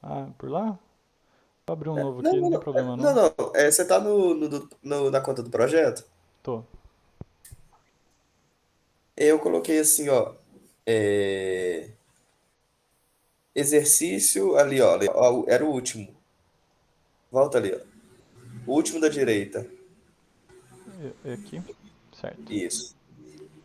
Ah, por lá? Vou abrir um novo Não, aqui, não não, tem não. problema Não, não. não. Você está na conta do projeto? Tô. Eu coloquei assim, ó. é, Exercício ali, ó. Era o último. Volta ali, ó. O último da direita. Aqui, certo. Isso.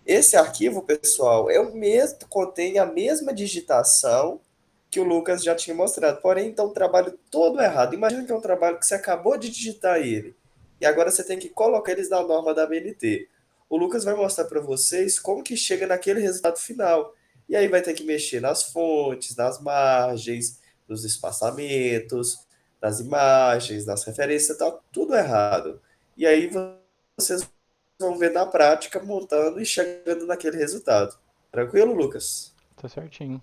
Esse arquivo, pessoal, é o mesmo, contém a mesma digitação que o Lucas já tinha mostrado. Porém, então, o trabalho todo errado. Imagina que é um trabalho que você acabou de digitar ele. E agora você tem que colocar eles na norma da BNT. O Lucas vai mostrar para vocês como que chega naquele resultado final. E aí vai ter que mexer nas fontes, nas margens, nos espaçamentos, nas imagens, nas referências, tá tudo errado. E aí vocês vão ver na prática montando e chegando naquele resultado. Tranquilo, Lucas? Tá certinho.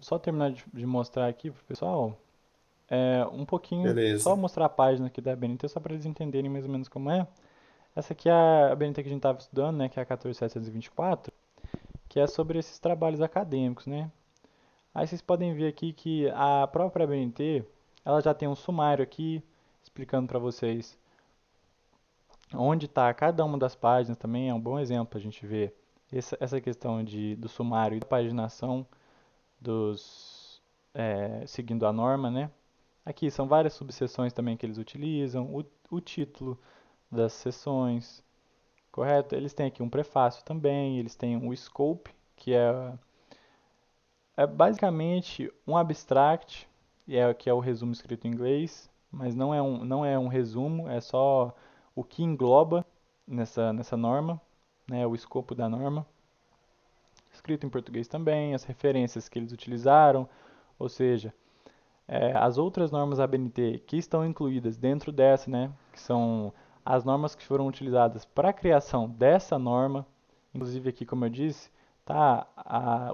Só terminar de mostrar aqui pro pessoal, um pouquinho, só Beleza. mostrar a página aqui da BNT, só para eles entenderem mais ou menos como é. Essa aqui é a BNT que a gente estava estudando, né, que é a 14724, que é sobre esses trabalhos acadêmicos, né? Aí vocês podem ver aqui que a própria BNT, ela já tem um sumário aqui, explicando para vocês onde está cada uma das páginas também, é um bom exemplo para a gente ver essa questão do sumário e da paginação seguindo a norma, né? Aqui são várias subseções também que eles utilizam, o título das seções, correto? Eles têm aqui um prefácio também, eles têm o scope, que é basicamente um abstract, que é o resumo escrito em inglês, mas não é um resumo, é só o que engloba nessa norma, né, o escopo da norma. Escrito em português também, as referências que eles utilizaram, ou seja, as outras normas ABNT que estão incluídas dentro dessa, né, que são as normas que foram utilizadas para a criação dessa norma, inclusive aqui, como eu disse, Tá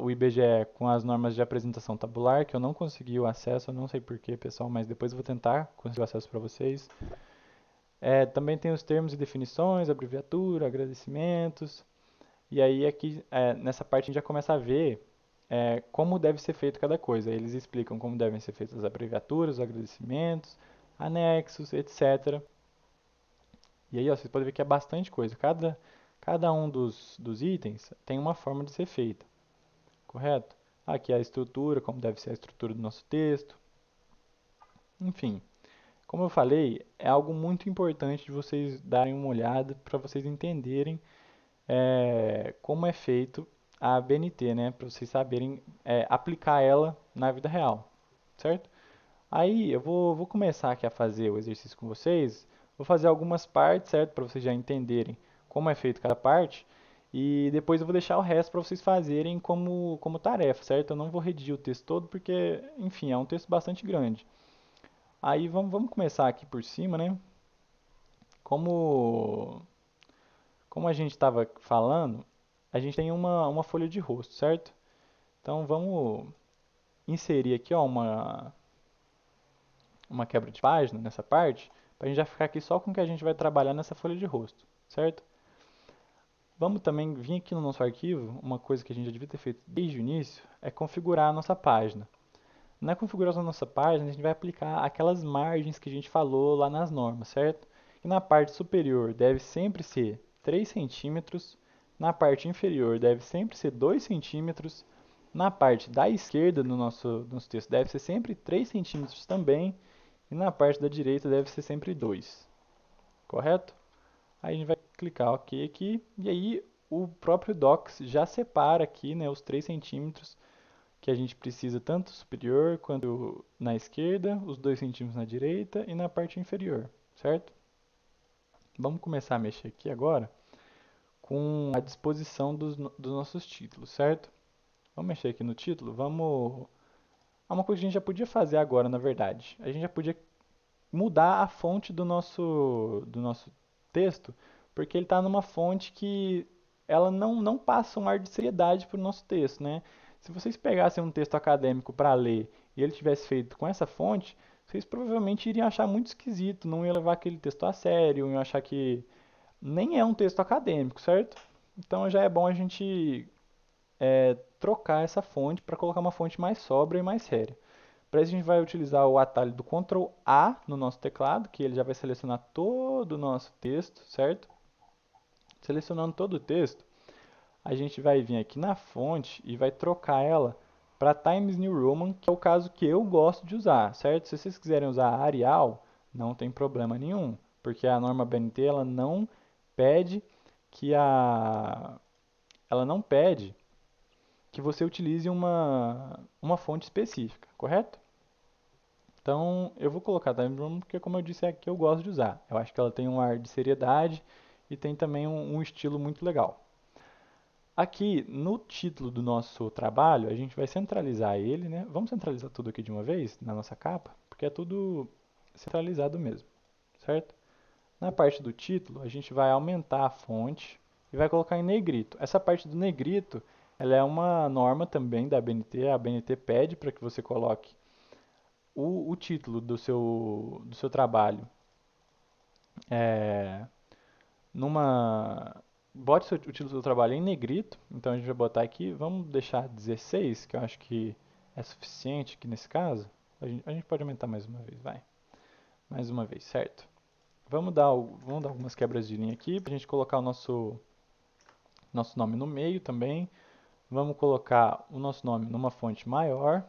o IBGE com as normas de apresentação tabular, que eu não consegui o acesso, eu não sei porquê, pessoal, mas depois eu vou tentar conseguir o acesso para vocês. Também tem os termos e definições, abreviatura, agradecimentos. E aí aqui, nessa parte a gente já começa a ver como deve ser feito cada coisa. Eles explicam como devem ser feitas as abreviaturas, os agradecimentos, anexos, etc. E aí, ó, vocês podem ver que é bastante coisa. Cada um dos itens tem uma forma de ser feita, correto? Aqui é a estrutura, como deve ser a estrutura do nosso texto. Enfim, como eu falei, é algo muito importante de vocês darem uma olhada para vocês entenderem como é feito a BNT, né? Para vocês saberem aplicar ela na vida real, certo? Aí eu vou começar aqui a fazer o exercício com vocês. Vou fazer algumas partes, certo? Para vocês já entenderem como é feito cada parte. E depois eu vou deixar o resto para vocês fazerem como tarefa, certo? Eu não vou redigir o texto todo porque, enfim, é um texto bastante grande. Aí vamos começar aqui por cima, né? Como, como a gente estava falando, a gente tem uma folha de rosto, certo? Então vamos inserir aqui ó, uma quebra de página nessa parte, para a gente já ficar aqui só com o que a gente vai trabalhar nessa folha de rosto, certo? Vamos também vir aqui no nosso arquivo, uma coisa que a gente já devia ter feito desde o início, é configurar a nossa página. Na configuração da nossa página, a gente vai aplicar aquelas margens que a gente falou lá nas normas, certo? E na parte superior deve sempre ser 3 centímetros, na parte inferior deve sempre ser 2 centímetros, na parte da esquerda do nosso texto deve ser sempre 3 centímetros também, e na parte da direita deve ser sempre 2, correto? Aí a gente vai clicar OK aqui, e aí o próprio Docs já separa aqui, né, os 3 centímetros que a gente precisa tanto superior quanto na esquerda, os 2 centímetros na direita e na parte inferior, certo? Vamos começar a mexer aqui agora com a disposição dos nossos títulos, certo? Vamos mexer aqui no título, vamos... É uma coisa que a gente já podia fazer agora, na verdade. A gente já podia mudar a fonte do nosso texto, porque ele está numa fonte que ela não passa um ar de seriedade para o nosso texto, né? Se vocês pegassem um texto acadêmico para ler e ele tivesse feito com essa fonte, vocês provavelmente iriam achar muito esquisito, não iam levar aquele texto a sério, iam achar que nem é um texto acadêmico, certo? Então já é bom a gente trocar essa fonte para colocar uma fonte mais sóbria e mais séria. Para isso a gente vai utilizar o atalho do Ctrl A no nosso teclado, que ele já vai selecionar todo o nosso texto, certo? Selecionando todo o texto, a gente vai vir aqui na fonte e vai trocar ela para Times New Roman, que é o caso que eu gosto de usar, certo? Se vocês quiserem usar Arial, não tem problema nenhum, porque a norma BNT ela não pede que ela não pede que você utilize uma fonte específica, correto? Então, eu vou colocar Time Room porque, como eu disse, é a que eu gosto de usar. Eu acho que ela tem um ar de seriedade e tem também um estilo muito legal. Aqui, no título do nosso trabalho, a gente vai centralizar ele, né? Vamos centralizar tudo aqui de uma vez, na nossa capa, porque é tudo centralizado mesmo, certo? Na parte do título, a gente vai aumentar a fonte e vai colocar em negrito. Essa parte do negrito, ela é uma norma também da ABNT. A ABNT pede para que você coloque o título do seu trabalho é, numa. Bote o título do seu trabalho em negrito. Então a gente vai botar aqui. Vamos deixar 16, que eu acho que é suficiente aqui nesse caso. A gente pode aumentar mais uma vez, vai. Mais uma vez, certo? Vamos dar algumas quebras de linha aqui para a gente colocar o nosso nome no meio também. Vamos colocar o nosso nome numa fonte maior.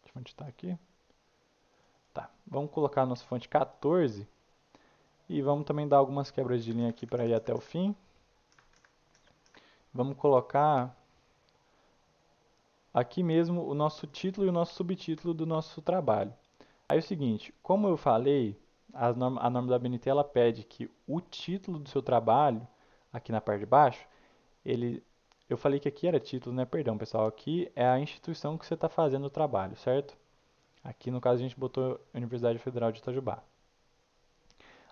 Deixa eu onde está aqui. Tá. Vamos colocar a nossa fonte 14. E vamos também dar algumas quebras de linha aqui para ir até o fim. Vamos colocar aqui mesmo o nosso título e o nosso subtítulo do nosso trabalho. Aí é o seguinte, como eu falei, a norma da BNT ela pede que o título do seu trabalho, aqui na parte de baixo, eu falei que aqui era título, né? Perdão, pessoal. Aqui é a instituição que você está fazendo o trabalho, certo? Aqui no caso a gente botou Universidade Federal de Itajubá.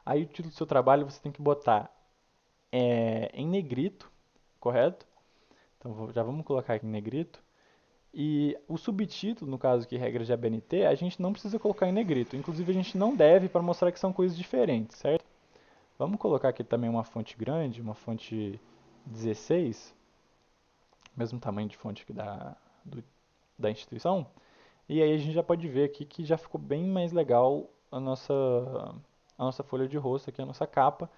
Aí o título do seu trabalho você tem que botar em negrito, correto? Então já vamos colocar aqui em negrito. E o subtítulo, no caso aqui, regras de ABNT, a gente não precisa colocar em negrito. Inclusive, a gente não deve para mostrar que são coisas diferentes, certo? Vamos colocar aqui também uma fonte grande, uma fonte 16, mesmo tamanho de fonte aqui da instituição. E aí a gente já pode ver aqui que já ficou bem mais legal a nossa folha de rosto aqui, a nossa capa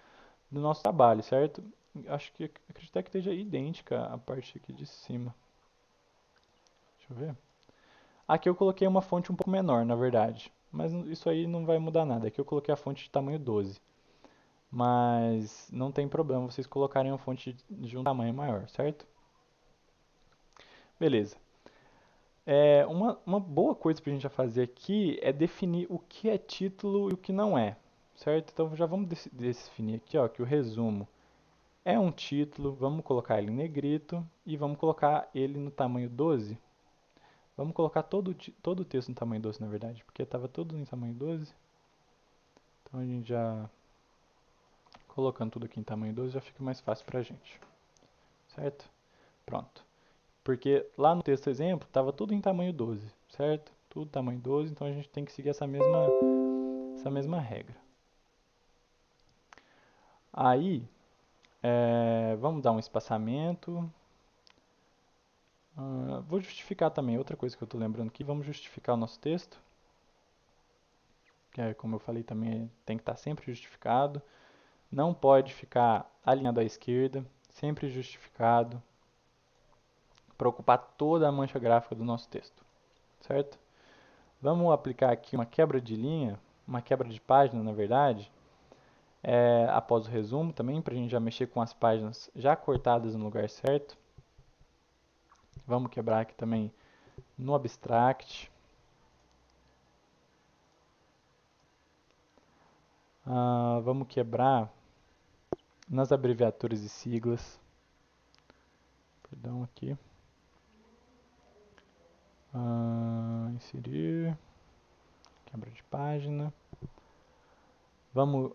do nosso trabalho, certo? Acho que acredito até que esteja idêntica a parte aqui de cima. Deixa eu ver. Aqui eu coloquei uma fonte um pouco menor, na verdade. Mas isso aí não vai mudar nada. Aqui eu coloquei a fonte de tamanho 12. Mas não tem problema vocês colocarem a fonte de um tamanho maior, certo? Beleza. Uma boa coisa para a gente já fazer aqui é definir o que é título e o que não é, certo? Então já vamos definir aqui, ó, que o resumo é um título, vamos colocar ele em negrito e vamos colocar ele no tamanho 12. Vamos colocar todo o texto no tamanho 12, na verdade, porque estava tudo em tamanho 12. Então a gente já colocando tudo aqui em tamanho 12 já fica mais fácil para a gente, certo? Pronto. Porque lá no texto exemplo estava tudo em tamanho 12, certo? Tudo tamanho 12, então a gente tem que seguir essa mesma regra. Aí, vamos dar um espaçamento. Vou justificar também, outra coisa que eu estou lembrando aqui, vamos justificar o nosso texto. Que é, como eu falei também, tem que estar sempre justificado. Não pode ficar alinhado à esquerda, sempre justificado, para ocupar toda a mancha gráfica do nosso texto, certo? Vamos aplicar aqui uma quebra de linha, uma quebra de página, na verdade, após o resumo também, para a gente já mexer com as páginas já cortadas no lugar certo. Vamos quebrar aqui também no Abstract. Vamos quebrar nas abreviaturas e siglas. Perdão aqui. Inserir. Quebra de página. Vamos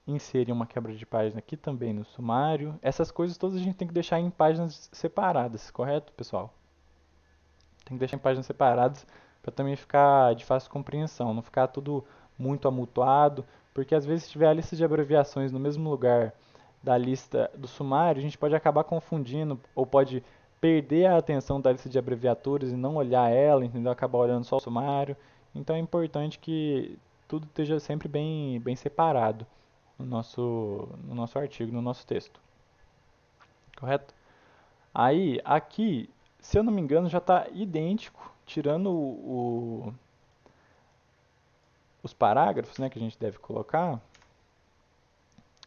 inserir uma quebra de página aqui também no sumário. Essas coisas todas a gente tem que deixar em páginas separadas, correto, pessoal? Tem que deixar em páginas separadas para também ficar de fácil compreensão, não ficar tudo muito amultuado, porque às vezes se tiver a lista de abreviações no mesmo lugar da lista do sumário, a gente pode acabar confundindo ou pode perder a atenção da lista de abreviaturas e não olhar ela, entendeu? Acabar olhando só o sumário. Então é importante que tudo esteja sempre bem separado no nosso artigo, no nosso texto. Correto? Aí, aqui, se eu não me engano, já está idêntico, tirando os parágrafos, né, que a gente deve colocar.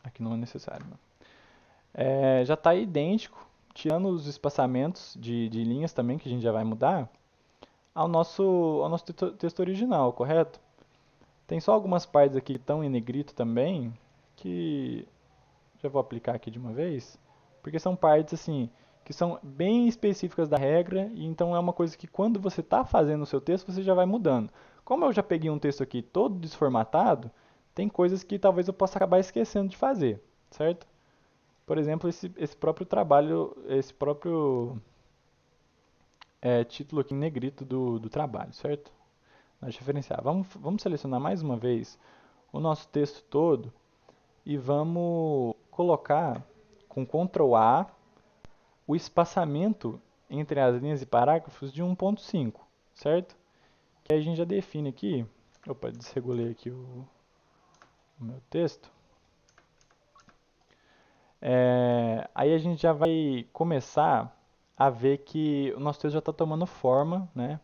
Aqui não é necessário, não. Já está idêntico, tirando os espaçamentos de linhas também, que a gente já vai mudar, ao nosso texto original, correto? Tem só algumas partes aqui que estão em negrito também, que já vou aplicar aqui de uma vez, porque são partes assim que são bem específicas da regra, e então é uma coisa que quando você está fazendo o seu texto, você já vai mudando. Como eu já peguei um texto aqui todo desformatado, tem coisas que talvez eu possa acabar esquecendo de fazer, certo? Por exemplo, esse próprio trabalho, esse próprio título aqui em negrito do trabalho, certo? Nós referenciar. Vamos selecionar mais uma vez o nosso texto todo e vamos colocar com Ctrl A o espaçamento entre as linhas e parágrafos de 1.5, certo? Que aí a gente já define aqui. Opa, desregulei aqui o meu texto. Aí a gente já vai começar a ver que o nosso texto já está tomando forma, né?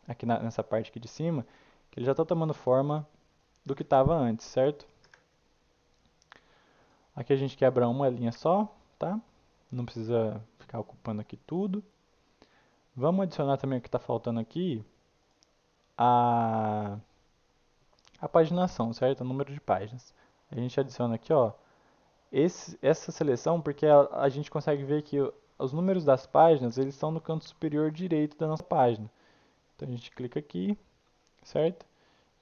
Aqui nessa parte aqui de cima, que ele já está tomando forma do que estava antes, certo? Aqui a gente quebra uma linha só, tá? Não precisa ficar ocupando aqui tudo. Vamos adicionar também o que está faltando aqui, a paginação, certo? O número de páginas. A gente adiciona aqui, ó, essa seleção porque a gente consegue ver que os números das páginas, eles estão no canto superior direito da nossa página. Então a gente clica aqui, certo?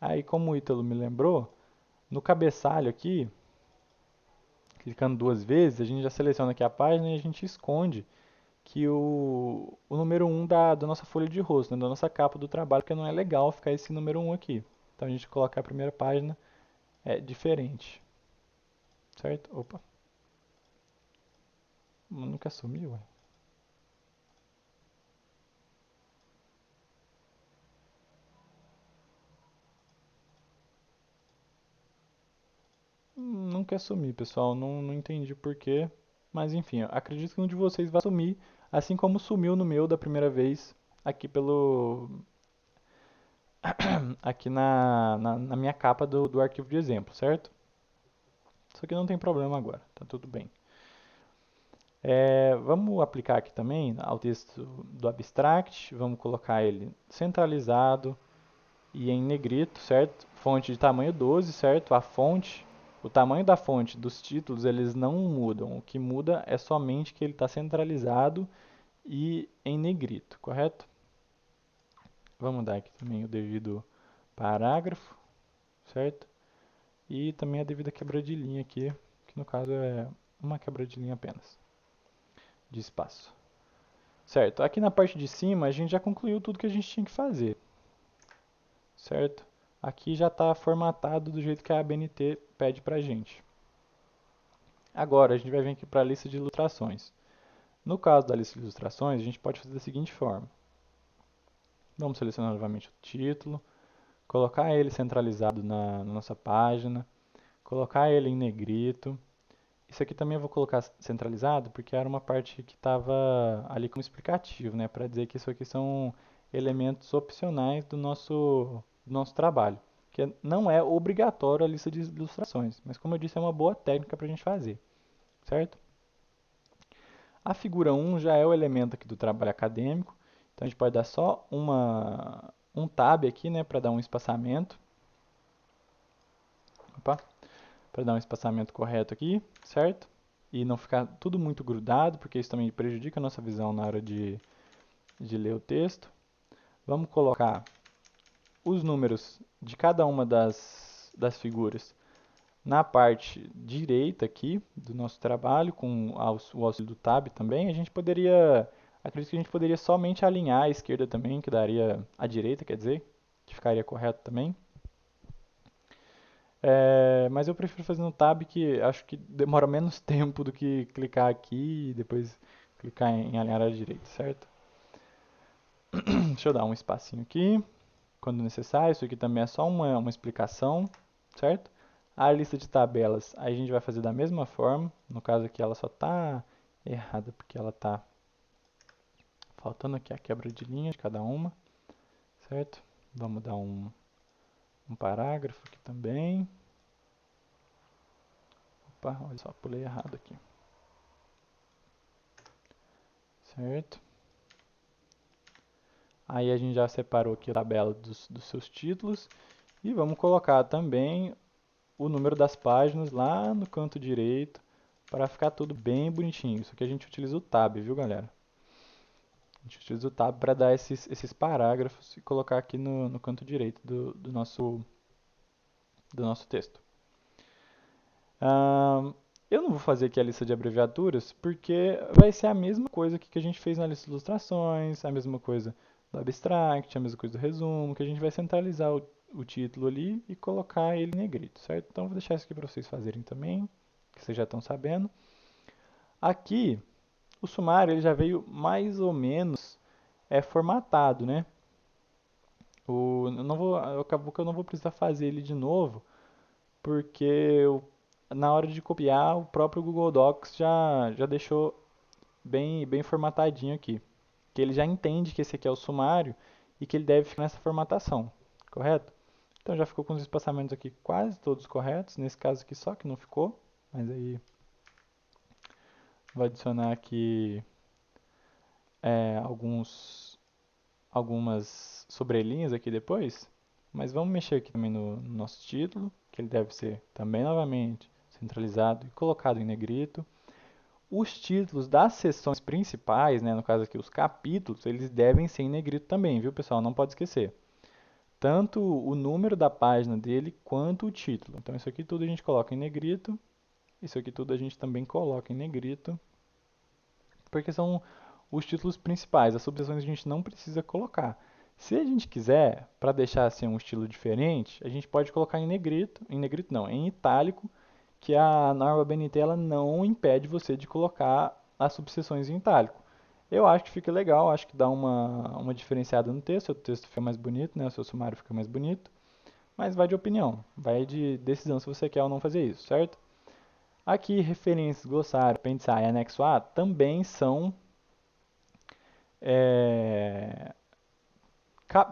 Aí, como o Ítalo me lembrou, no cabeçalho aqui, clicando duas vezes, a gente já seleciona aqui a página e a gente esconde que o número um da nossa folha de rosto, né, da nossa capa do trabalho, porque não é legal ficar esse número um aqui. Então a gente coloca a primeira página diferente, certo? Opa, nunca sumiu, ué. Não quer sumir, pessoal. Não entendi por quê. Mas enfim, eu acredito que um de vocês vai sumir, assim como sumiu no meu da primeira vez, aqui aqui na minha capa do arquivo de exemplo, certo? Isso aqui não tem problema agora, tá tudo bem. Vamos aplicar aqui também ao texto do abstract, vamos colocar ele centralizado e em negrito, certo? Fonte de tamanho 12, certo? O tamanho da fonte dos títulos, eles não mudam. O que muda é somente que ele está centralizado e em negrito, correto? Vamos dar aqui também o devido parágrafo, certo? E também a devida quebra de linha aqui, que no caso é uma quebra de linha apenas, de espaço. Certo, aqui na parte de cima a gente já concluiu tudo que a gente tinha que fazer, certo? Aqui já está formatado do jeito que a ABNT pede pra gente. Agora a gente vai vir aqui para a lista de ilustrações. No caso da lista de ilustrações, a gente pode fazer da seguinte forma. Vamos selecionar novamente o título, colocar ele centralizado na nossa página, colocar ele em negrito. Isso aqui também eu vou colocar centralizado porque era uma parte que estava ali como explicativo, né, para dizer que isso aqui são elementos opcionais do nosso trabalho, que não é obrigatório a lista de ilustrações, mas como eu disse, é uma boa técnica para a gente fazer, certo? A figura 1 já é o elemento aqui do trabalho acadêmico, então a gente pode dar só um tab aqui, né, para dar um espaçamento. Opa, para dar um espaçamento correto aqui, certo? E não ficar tudo muito grudado, porque isso também prejudica a nossa visão na hora de ler o texto. Vamos colocar os números de cada uma das figuras na parte direita aqui do nosso trabalho, com o auxílio do tab também. Acredito que a gente poderia somente alinhar a esquerda também, que daria a direita, quer dizer, que ficaria correto também. Mas eu prefiro fazer no tab, que acho que demora menos tempo do que clicar aqui e depois clicar em alinhar à direita, certo? Deixa eu dar um espacinho aqui, quando necessário. Isso aqui também é só uma explicação, certo? A lista de tabelas a gente vai fazer da mesma forma. No caso aqui ela só está errada porque ela está faltando aqui a quebra de linha de cada uma, certo? Vamos dar um parágrafo aqui também. Opa, olha só, pulei errado aqui. Certo? Aí a gente já separou aqui a tabela dos seus títulos. E vamos colocar também o número das páginas lá no canto direito para ficar tudo bem bonitinho. Isso aqui a gente utiliza o tab, viu, galera? A gente utiliza o tab para dar esses parágrafos e colocar aqui no canto direito do nosso texto. Eu não vou fazer aqui a lista de abreviaturas porque vai ser a mesma coisa que a gente fez na lista de ilustrações, a mesma coisa do abstract, a mesma coisa do resumo, que a gente vai centralizar o título ali e colocar ele em negrito, certo? Então eu vou deixar isso aqui para vocês fazerem também, que vocês já estão sabendo. Aqui, o sumário ele já veio mais ou menos formatado, né? Acabou que eu não vou precisar fazer ele de novo, porque na hora de copiar, o próprio Google Docs já deixou bem formatadinho aqui. Que ele já entende que esse aqui é o sumário e que ele deve ficar nessa formatação, correto? Então já ficou com os espaçamentos aqui quase todos corretos, nesse caso aqui só que não ficou, mas aí vou adicionar aqui algumas sobrelinhas aqui depois, mas vamos mexer aqui também no nosso título, que ele deve ser também novamente centralizado e colocado em negrito. Os títulos das seções principais, né, no caso aqui os capítulos, eles devem ser em negrito também, viu pessoal? Não pode esquecer. Tanto o número da página dele quanto o título. Então isso aqui tudo a gente coloca em negrito, isso aqui tudo a gente também coloca em negrito, porque são os títulos principais. As subseções a gente não precisa colocar. Se a gente quiser, para deixar assim um estilo diferente, a gente pode colocar em negrito não, em itálico, que a norma BNT ela não impede você de colocar as subseções em itálico. Eu acho que fica legal, acho que dá uma diferenciada no texto, o texto fica mais bonito, né? O seu sumário fica mais bonito, mas vai de opinião, vai de decisão se você quer ou não fazer isso, certo? Aqui, referências, glossário, apêndice A e anexo A também são é,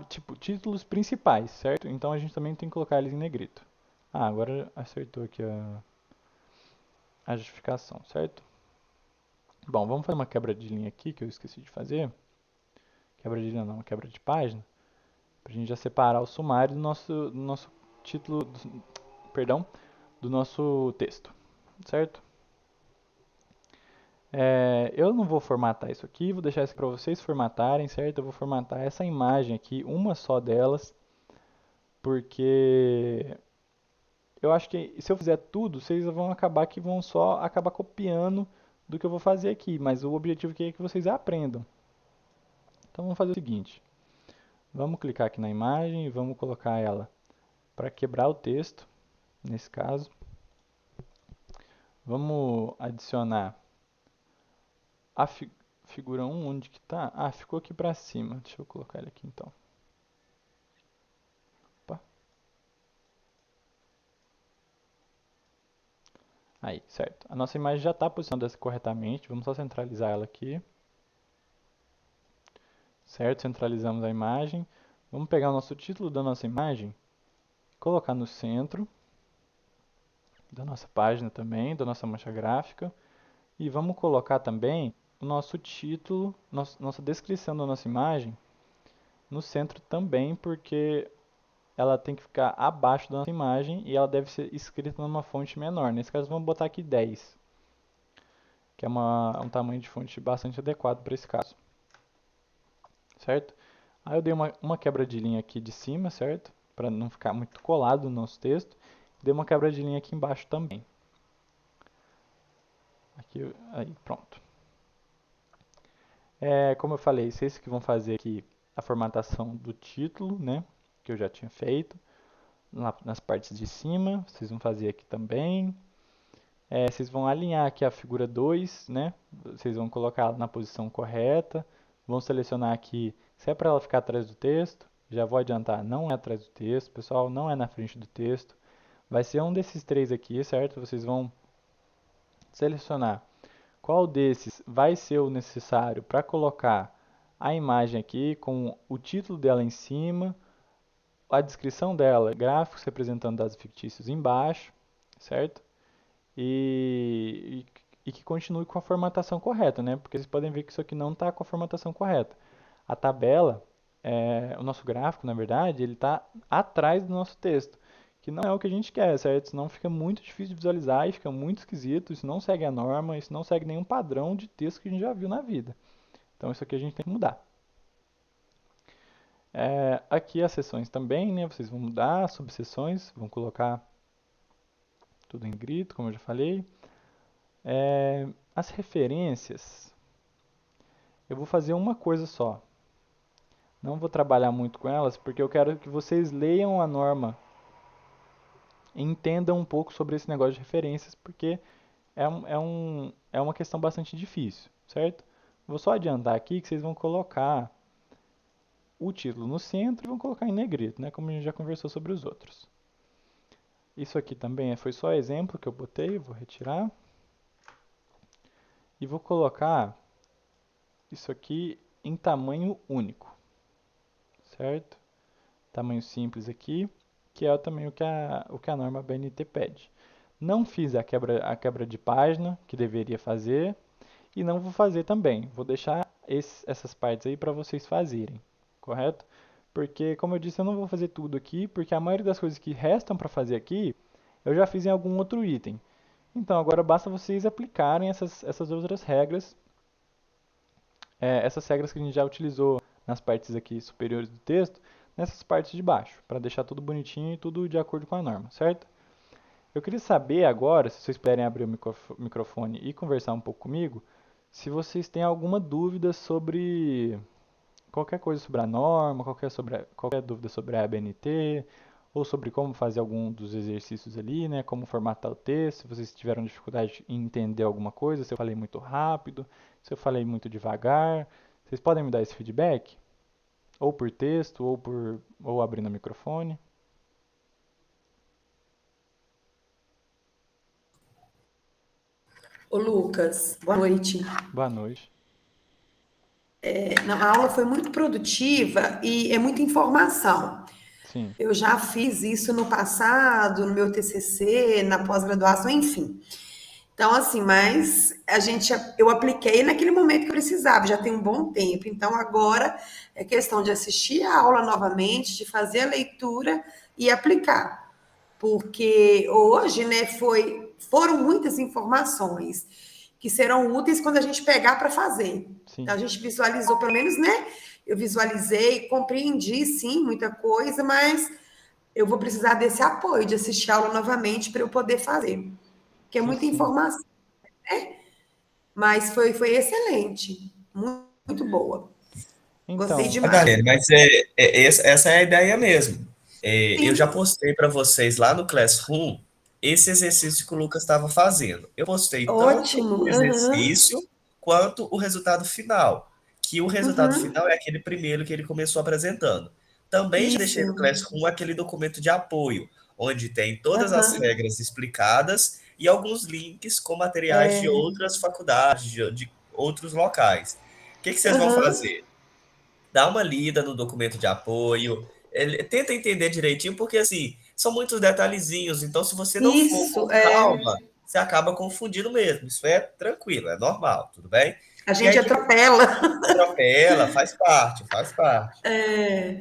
tipo, títulos principais, certo? Então a gente também tem que colocar eles em negrito. Ah, agora acertou aqui a justificação, certo? Bom, vamos fazer uma quebra de linha aqui que eu esqueci de fazer. Quebra de linha não, quebra de página. Para a gente já separar o sumário do nosso título, perdão, do nosso texto, certo? Eu não vou formatar isso aqui, vou deixar isso para vocês formatarem, certo? Eu vou formatar essa imagem aqui, uma só delas, porque eu acho que se eu fizer tudo, vocês vão acabar que vão só acabar copiando do que eu vou fazer aqui, mas o objetivo aqui é que vocês aprendam. Então vamos fazer o seguinte, vamos clicar aqui na imagem e vamos colocar ela para quebrar o texto, nesse caso. Vamos adicionar a figura 1, onde que tá? Ah, ficou aqui para cima. Deixa eu colocar ele aqui então. Opa. Aí, certo. A nossa imagem já está posicionada corretamente. Vamos só centralizar ela aqui. Certo? Centralizamos a imagem. Vamos pegar o nosso título da nossa imagem, colocar no centro da nossa página também, da nossa mancha gráfica. E vamos colocar também o nosso título, nossa descrição da nossa imagem no centro também, porque ela tem que ficar abaixo da nossa imagem e ela deve ser escrita numa fonte menor. Nesse caso, vamos botar aqui 10, que é um tamanho de fonte bastante adequado para esse caso, certo? Aí eu dei uma quebra de linha aqui de cima, certo? Para não ficar muito colado no nosso texto. Dei uma quebra de linha aqui embaixo também. Aqui, aí, pronto. Como eu falei, vocês que vão fazer aqui a formatação do título, né? Que eu já tinha feito. Nas partes de cima, vocês vão fazer aqui também. Vocês vão alinhar aqui a figura 2, né? Vocês vão colocar ela na posição correta. Vão selecionar aqui se é para ela ficar atrás do texto. Já vou adiantar, não é atrás do texto, pessoal, não é na frente do texto. Vai ser um desses três aqui, certo? Vocês vão selecionar qual desses vai ser o necessário para colocar a imagem aqui com o título dela em cima, a descrição dela, gráficos representando dados fictícios embaixo, certo? E que continue com a formatação correta, né? Porque vocês podem ver que isso aqui não está com a formatação correta. A tabela, o nosso gráfico, na verdade, ele está atrás do nosso texto, que não é o que a gente quer, certo? Senão fica muito difícil de visualizar e fica muito esquisito, isso não segue a norma, isso não segue nenhum padrão de texto que a gente já viu na vida. Então isso aqui a gente tem que mudar. Aqui as seções também, né? Vocês vão mudar, subseções, vão colocar tudo em negrito, como eu já falei. As referências, eu vou fazer uma coisa só. Não vou trabalhar muito com elas, porque eu quero que vocês leiam a norma e entendam um pouco sobre esse negócio de referências, porque é uma questão bastante difícil, certo? Vou só adiantar aqui que vocês vão colocar o título no centro e vão colocar em negrito, né? Como a gente já conversou sobre os outros. Isso aqui também foi só exemplo que eu botei, vou retirar. E vou colocar isso aqui em tamanho único, certo? Tamanho simples aqui, que é também o que a norma BNT pede. Não fiz a quebra de página, que deveria fazer, e não vou fazer também. Vou deixar essas partes aí para vocês fazerem, correto? Porque, como eu disse, eu não vou fazer tudo aqui, porque a maioria das coisas que restam para fazer aqui, eu já fiz em algum outro item. Então, agora basta vocês aplicarem essas outras regras, essas regras que a gente já utilizou nas partes aqui superiores do texto, nessas partes de baixo, para deixar tudo bonitinho e tudo de acordo com a norma, certo? Eu queria saber agora, se vocês puderem abrir o microfone e conversar um pouco comigo, se vocês têm alguma dúvida sobre qualquer coisa sobre a norma, qualquer dúvida sobre a ABNT, ou sobre como fazer algum dos exercícios ali, né? Como formatar o texto, se vocês tiveram dificuldade em entender alguma coisa, se eu falei muito rápido, se eu falei muito devagar, vocês podem me dar esse feedback? Ou por texto, ou abrindo o microfone. Ô, Lucas, boa noite. Boa noite. A aula foi muito produtiva e é muita informação. Sim, Eu já fiz isso no passado, no meu TCC, na pós-graduação, enfim. Então, assim, mas eu apliquei naquele momento que eu precisava, já tem um bom tempo. Então, agora é questão de assistir a aula novamente, de fazer a leitura e aplicar. Porque hoje, né, foram muitas informações que serão úteis quando a gente pegar para fazer. sim, Então, a gente visualizou, pelo menos, né? Eu visualizei, compreendi, sim, muita coisa, mas eu vou precisar desse apoio, de assistir a aula novamente para eu poder fazer. Porque é sim, muita sim. informação, mas foi excelente, muito, muito boa. Gostei Então, demais. Daiane, mas essa é a ideia mesmo. Eu já Sim, postei para vocês lá no Classroom esse exercício que o Lucas estava fazendo. Eu postei tanto ótimo. o Uhum, exercício quanto o resultado final, que o resultado uhum, final é aquele primeiro que ele começou apresentando. Também já deixei no isso. Classroom aquele documento de apoio, onde tem todas as Uhum, regras explicadas e alguns links com materiais de outras faculdades, de outros locais. O que vocês vão uhum, fazer? Dá uma lida no documento de apoio, tenta entender direitinho, porque assim, são muitos detalhezinhos, então se você não for isso. com calma, você acaba confundindo mesmo. Isso é tranquilo, é normal, tudo bem? A E gente aí depois atropela. atropela, faz parte, faz parte.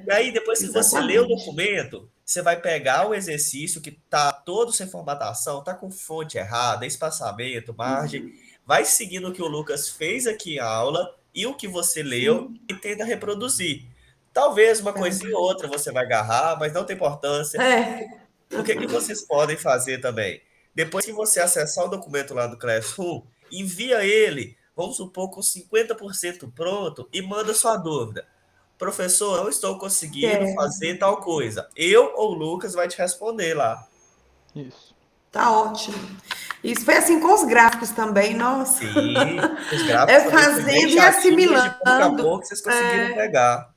E aí depois que você lê o Exatamente. documento, você vai pegar o exercício que tá todo sem formatação, tá com fonte errada, espaçamento, margem, vai seguindo o que o Lucas fez aqui em aula e o que você leu Sim. e tenta reproduzir. Talvez uma Tá. coisinha ou outra você vai agarrar, mas não tem importância. É. O que que vocês podem fazer também? Depois que você acessar o documento lá do Classroom, envia ele, vamos supor, com 50% pronto e manda sua dúvida. Professor, não estou conseguindo É. fazer tal coisa. Eu ou o Lucas vai te responder lá. isso. Tá ótimo. Isso foi assim com os gráficos também, nossa. Sim, os gráficos É também foi bem fazendo e chatinho, mas de pouco a assimilando. pouco vocês conseguiram pegar.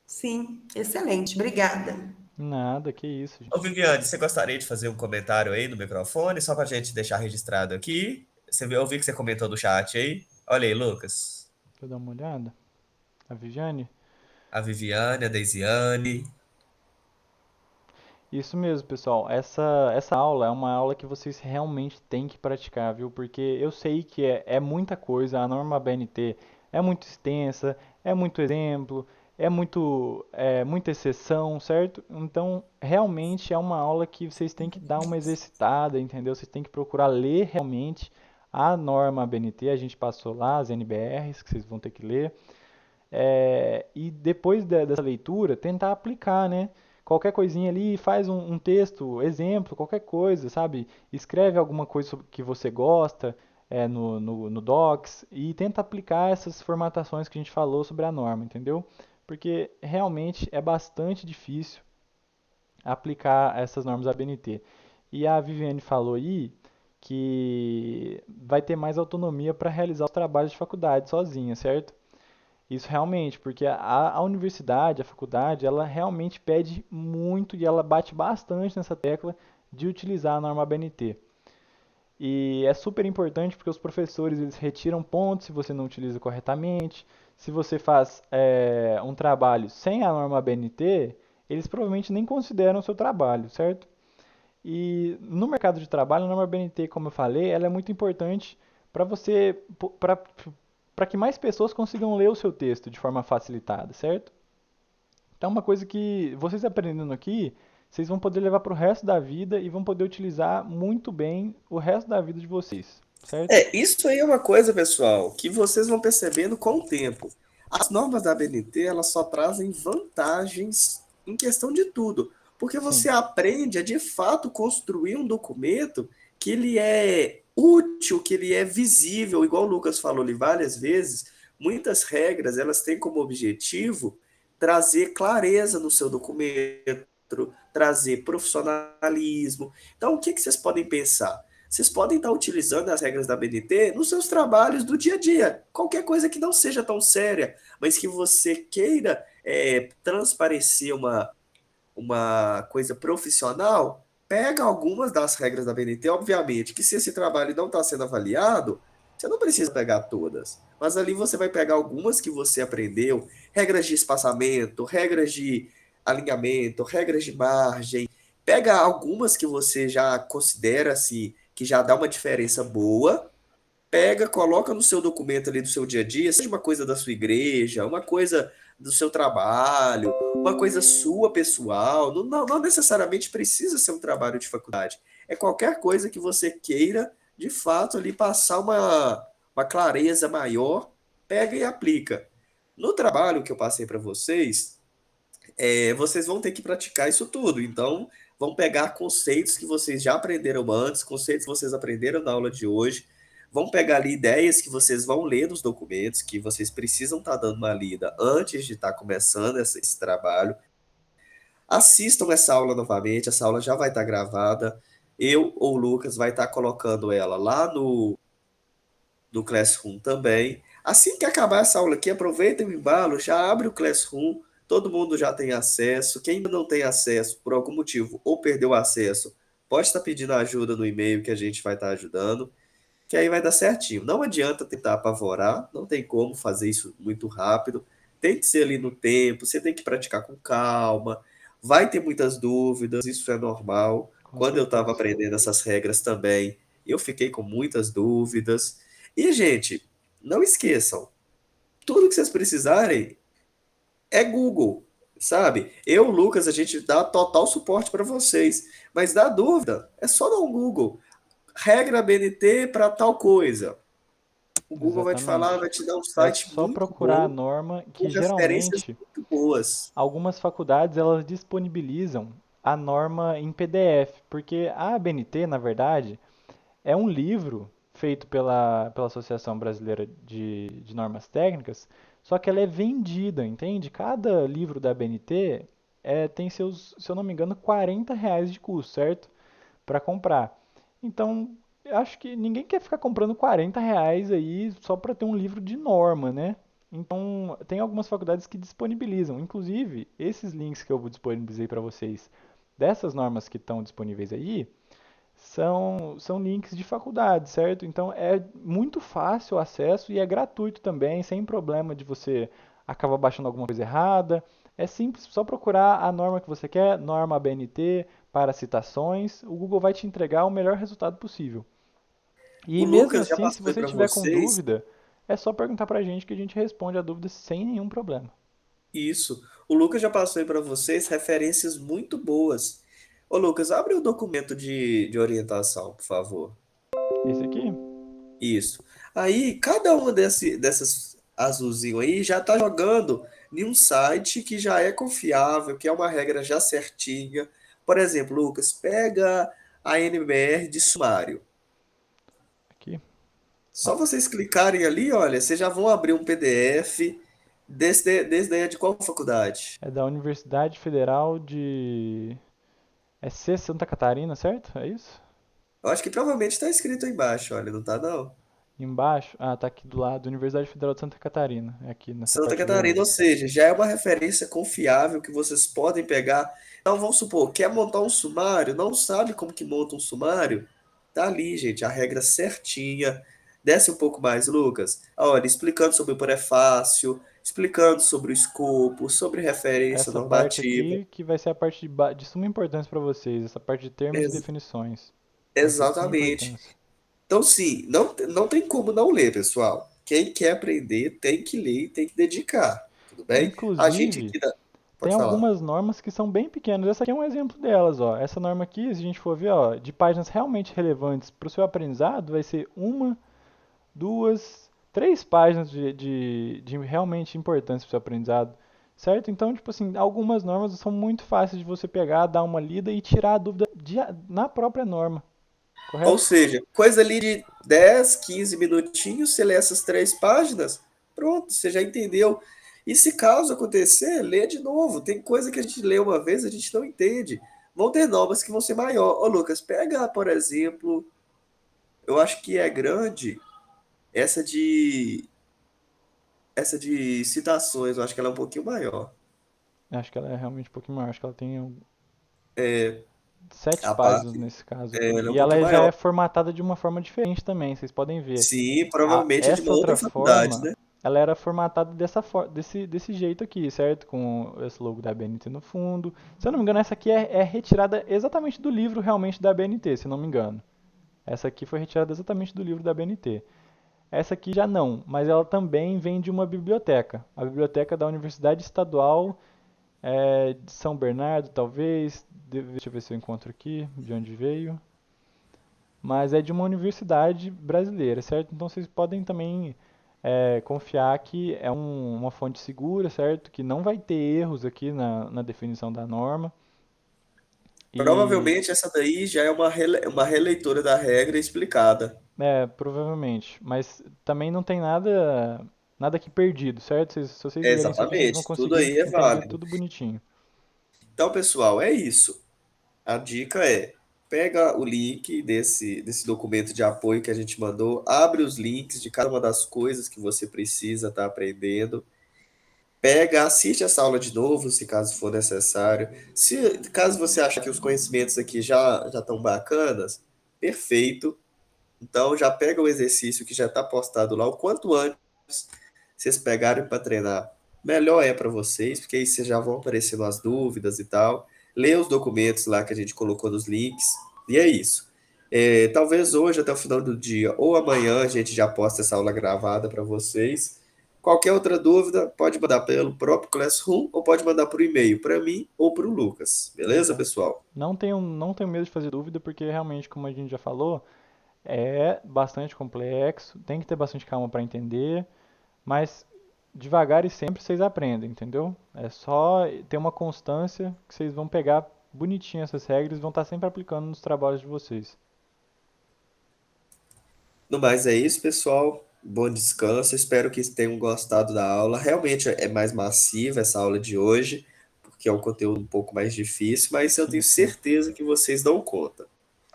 Sim, excelente. Obrigada. Nada, que isso, Ô, gente. Viviane, você gostaria de fazer um comentário aí no microfone, só para a gente deixar registrado aqui? Eu vi que você comentou no chat aí. Olha aí, Lucas. Deixa eu dar uma olhada. A Viviane? A Viviane, a Deisiane. Isso mesmo, pessoal. Essa aula é uma aula que vocês realmente têm que praticar, viu? Porque eu sei que é muita coisa, a norma BNT é muito extensa, é muito exemplo, muita exceção, certo? Então, realmente é uma aula que vocês têm que dar uma exercitada, entendeu? Vocês têm que procurar ler realmente a norma BNT. A gente passou lá, as NBRs, que vocês vão ter que ler. E depois dessa leitura, tentar aplicar, né? Qualquer coisinha ali, faz um texto, exemplo, qualquer coisa, sabe? Escreve alguma coisa que você gosta no Docs e tenta aplicar essas formatações que a gente falou sobre a norma, entendeu? Porque realmente é bastante difícil aplicar essas normas ABNT. E a Viviane falou aí que vai ter mais autonomia para realizar os trabalhos de faculdade sozinha, certo? Isso realmente, porque a universidade, a faculdade, ela realmente pede muito e ela bate bastante nessa tecla de utilizar a norma BNT. E é super importante porque os professores eles retiram pontos se você não utiliza corretamente. Se você faz um trabalho sem a norma BNT, eles provavelmente nem consideram o seu trabalho, certo? E no mercado de trabalho, a norma BNT, como eu falei, ela é muito importante para você, para que mais pessoas consigam ler o seu texto de forma facilitada, certo? Então, uma coisa que vocês aprendendo aqui, vocês vão poder levar para o resto da vida e vão poder utilizar muito bem o resto da vida de vocês, certo? Isso aí é uma coisa, pessoal, que vocês vão percebendo com o tempo. As normas da BNT, elas só trazem vantagens em questão de tudo, porque Sim, você aprende a de fato construir um documento que ele é útil, que ele é visível, igual o Lucas falou ali várias vezes. Muitas regras, elas têm como objetivo trazer clareza no seu documento, trazer profissionalismo. Então, o que que vocês podem pensar? Vocês podem estar utilizando as regras da BNT nos seus trabalhos do dia a dia. Qualquer coisa que não seja tão séria, mas que você queira transparecer uma coisa profissional, pega algumas das regras da BNT, obviamente, que se esse trabalho não está sendo avaliado, você não precisa pegar todas, mas ali você vai pegar algumas que você aprendeu, regras de espaçamento, regras de alinhamento, regras de margem, pega algumas que você já considera assim, que já dá uma diferença boa, pega, coloca no seu documento ali do seu dia a dia, seja uma coisa da sua igreja, uma coisa do seu trabalho, uma coisa sua pessoal, não necessariamente precisa ser um trabalho de faculdade. É qualquer coisa que você queira, de fato, ali passar uma clareza maior, pega e aplica. No trabalho que eu passei para vocês, vocês vão ter que praticar isso tudo. Então, vão pegar conceitos que vocês já aprenderam antes, conceitos que vocês aprenderam na aula de hoje, vão pegar ali ideias que vocês vão ler nos documentos, que vocês precisam estar dando uma lida antes de estar começando esse trabalho. Assistam essa aula novamente, essa aula já vai estar gravada. Eu ou o Lucas vai estar colocando ela lá no Classroom também. Assim que acabar essa aula aqui, aproveita o embalo, já abre o Classroom, todo mundo já tem acesso. Quem ainda não tem acesso, por algum motivo, ou perdeu o acesso, pode estar pedindo ajuda no e-mail que a gente vai estar ajudando, que aí vai dar certinho. Não adianta tentar apavorar, não tem como fazer isso muito rápido, tem que ser ali no tempo, você tem que praticar com calma, vai ter muitas dúvidas, isso é normal. Com Quando eu estava certeza. aprendendo essas regras também, eu fiquei com muitas dúvidas. E, gente, não esqueçam, tudo que vocês precisarem é Google, sabe? Eu, Lucas, a gente dá total suporte para vocês, mas dá dúvida, é só dar um Google. Regra BNT para tal coisa. O Google vai te falar, Exatamente. vai te dar um É site só muito procurar a bom, norma com que referências geralmente muito boas. algumas faculdades elas disponibilizam a norma em PDF, porque a ABNT, na verdade, é um livro feito pela Associação Brasileira de Normas Técnicas, só que ela é vendida, entende? Cada livro da ABNT tem seus, se eu não me engano, R$ 40 de custo, certo? Para comprar. Então, eu acho que ninguém quer ficar comprando R$ 40 aí só para ter um livro de norma, né? Então, tem algumas faculdades que disponibilizam. Inclusive, esses links que eu disponibilizei para vocês, dessas normas que estão disponíveis aí, são links de faculdade, certo? Então, é muito fácil o acesso e é gratuito também, sem problema de você acabar baixando alguma coisa errada. É simples, só procurar a norma que você quer, norma ABNT, para citações, o Google vai te entregar o melhor resultado possível. O E mesmo Lucas já assim, se passou aí você para tiver com vocês dúvida, é só perguntar pra gente que a gente responde a dúvida sem nenhum problema. isso. O Lucas já passou aí para vocês referências muito boas. Ô, Lucas, abre o documento de orientação, por favor. Esse aqui? Isso. Aí, cada uma dessas azulzinho aí já está jogando em um site que já é confiável, que é uma regra já certinha. Por exemplo, Lucas, pega a NBR de sumário. Aqui. Só Ó, vocês clicarem ali, olha, vocês já vão abrir um PDF desse daí é de qual faculdade? é da Universidade Federal de... É C Santa Catarina, certo? É isso? Eu acho que provavelmente está escrito aí embaixo, olha, não tá não? Embaixo? Ah, tá aqui do lado. Universidade Federal de Santa Catarina. É aqui nessa Santa parte Catarina, ou vermelha. seja, já é uma referência confiável que vocês podem pegar. Então, vamos supor, quer montar um sumário, não sabe como que monta um sumário? Tá ali, gente, a regra certinha. Desce um pouco mais, Lucas. Olha, explicando sobre o prefácio, explicando sobre o escopo, sobre referência Essa parte normativa. aqui que vai ser a parte de suma importância para vocês, essa parte de termos e Ex- definições. Vai ser de suma exatamente. importância. Então, sim, não tem como não ler, pessoal. Quem quer aprender tem que ler e tem que dedicar, tudo bem? A gente Inclusive, aqui da... tem Pode falar. algumas normas que são bem pequenas. Essa aqui é um exemplo delas, ó. Essa norma aqui, se a gente for ver, ó, de páginas realmente relevantes para o seu aprendizado, vai ser uma, duas, três páginas de realmente importância para o seu aprendizado, certo? Então, tipo assim, algumas normas são muito fáceis de você pegar, dar uma lida e tirar a dúvida na própria norma. Ou correto? seja, coisa ali de 10, 15 minutinhos, você lê essas 3 páginas, pronto, você já entendeu. E se caso acontecer, lê de novo. Tem coisa que a gente lê uma vez, a gente não entende. Vão ter novas que vão ser maior. Ô, Lucas, pega, por exemplo, eu acho que é grande essa de essa de citações, eu acho que ela é um pouquinho maior. Acho que ela é realmente um pouquinho maior. Acho que ela tem 7 A páginas parte, nesse caso aqui. ela é um E ela pouquinho já maior. é formatada de uma forma diferente também, vocês podem ver. Sim, provavelmente é de Essa uma outra outra faculdade, forma, né? ela era formatada desse jeito aqui, certo? Com esse logo da BNT no fundo. Se eu não me engano, essa aqui é retirada exatamente do livro realmente da BNT, se eu não me engano. Essa aqui foi retirada exatamente do livro da BNT. Essa aqui já não, mas ela também vem de uma biblioteca. A biblioteca da Universidade Estadual de São Bernardo, talvez. Deixa eu ver se eu encontro aqui, de onde veio. Mas é de uma universidade brasileira, certo? Então vocês podem também confiar que é uma fonte segura, certo? Que não vai ter erros aqui na definição da norma. E Provavelmente essa daí já é uma releitura da regra explicada. provavelmente. Mas também não tem nada aqui perdido, certo? Se vocês lerem isso aqui, vocês vão Exatamente, tudo conseguir aí é entender válido. tudo bonitinho. Então, pessoal, é isso. A dica é: pega o link desse documento de apoio que a gente mandou, abre os links de cada uma das coisas que você precisa estar aprendendo. Pega, assiste essa aula de novo, se caso for necessário. Se caso você achar que os conhecimentos aqui já estão bacanas, perfeito. Então já pega o exercício que já está postado lá o quanto antes vocês pegarem para treinar. Melhor é para vocês, porque aí vocês já vão aparecendo as dúvidas e tal. Lê os documentos lá que a gente colocou nos links. E é isso. Talvez hoje, até o final do dia, ou amanhã, a gente já posta essa aula gravada para vocês. Qualquer outra dúvida, pode mandar pelo próprio Classroom ou pode mandar por e-mail para mim ou para o Lucas. Beleza, Exato. pessoal? Não tenho medo de fazer dúvida, porque realmente, como a gente já falou, é bastante complexo, tem que ter bastante calma para entender, mas devagar e sempre vocês aprendem, entendeu? É só ter uma constância que vocês vão pegar bonitinho essas regras e vão estar sempre aplicando nos trabalhos de vocês. No mais é isso, pessoal. Bom descanso. Espero que tenham gostado da aula. Realmente é mais massiva essa aula de hoje, porque é um conteúdo um pouco mais difícil, mas eu Sim, tenho sim, certeza que vocês dão conta.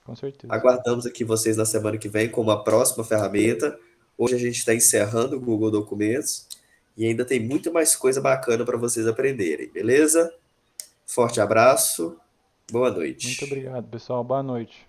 com certeza. Aguardamos aqui vocês na semana que vem com uma próxima ferramenta. Hoje a gente está encerrando o Google Documentos e ainda tem muito mais coisa bacana para vocês aprenderem, beleza? Forte abraço, boa Muito noite. obrigado, pessoal. Boa noite.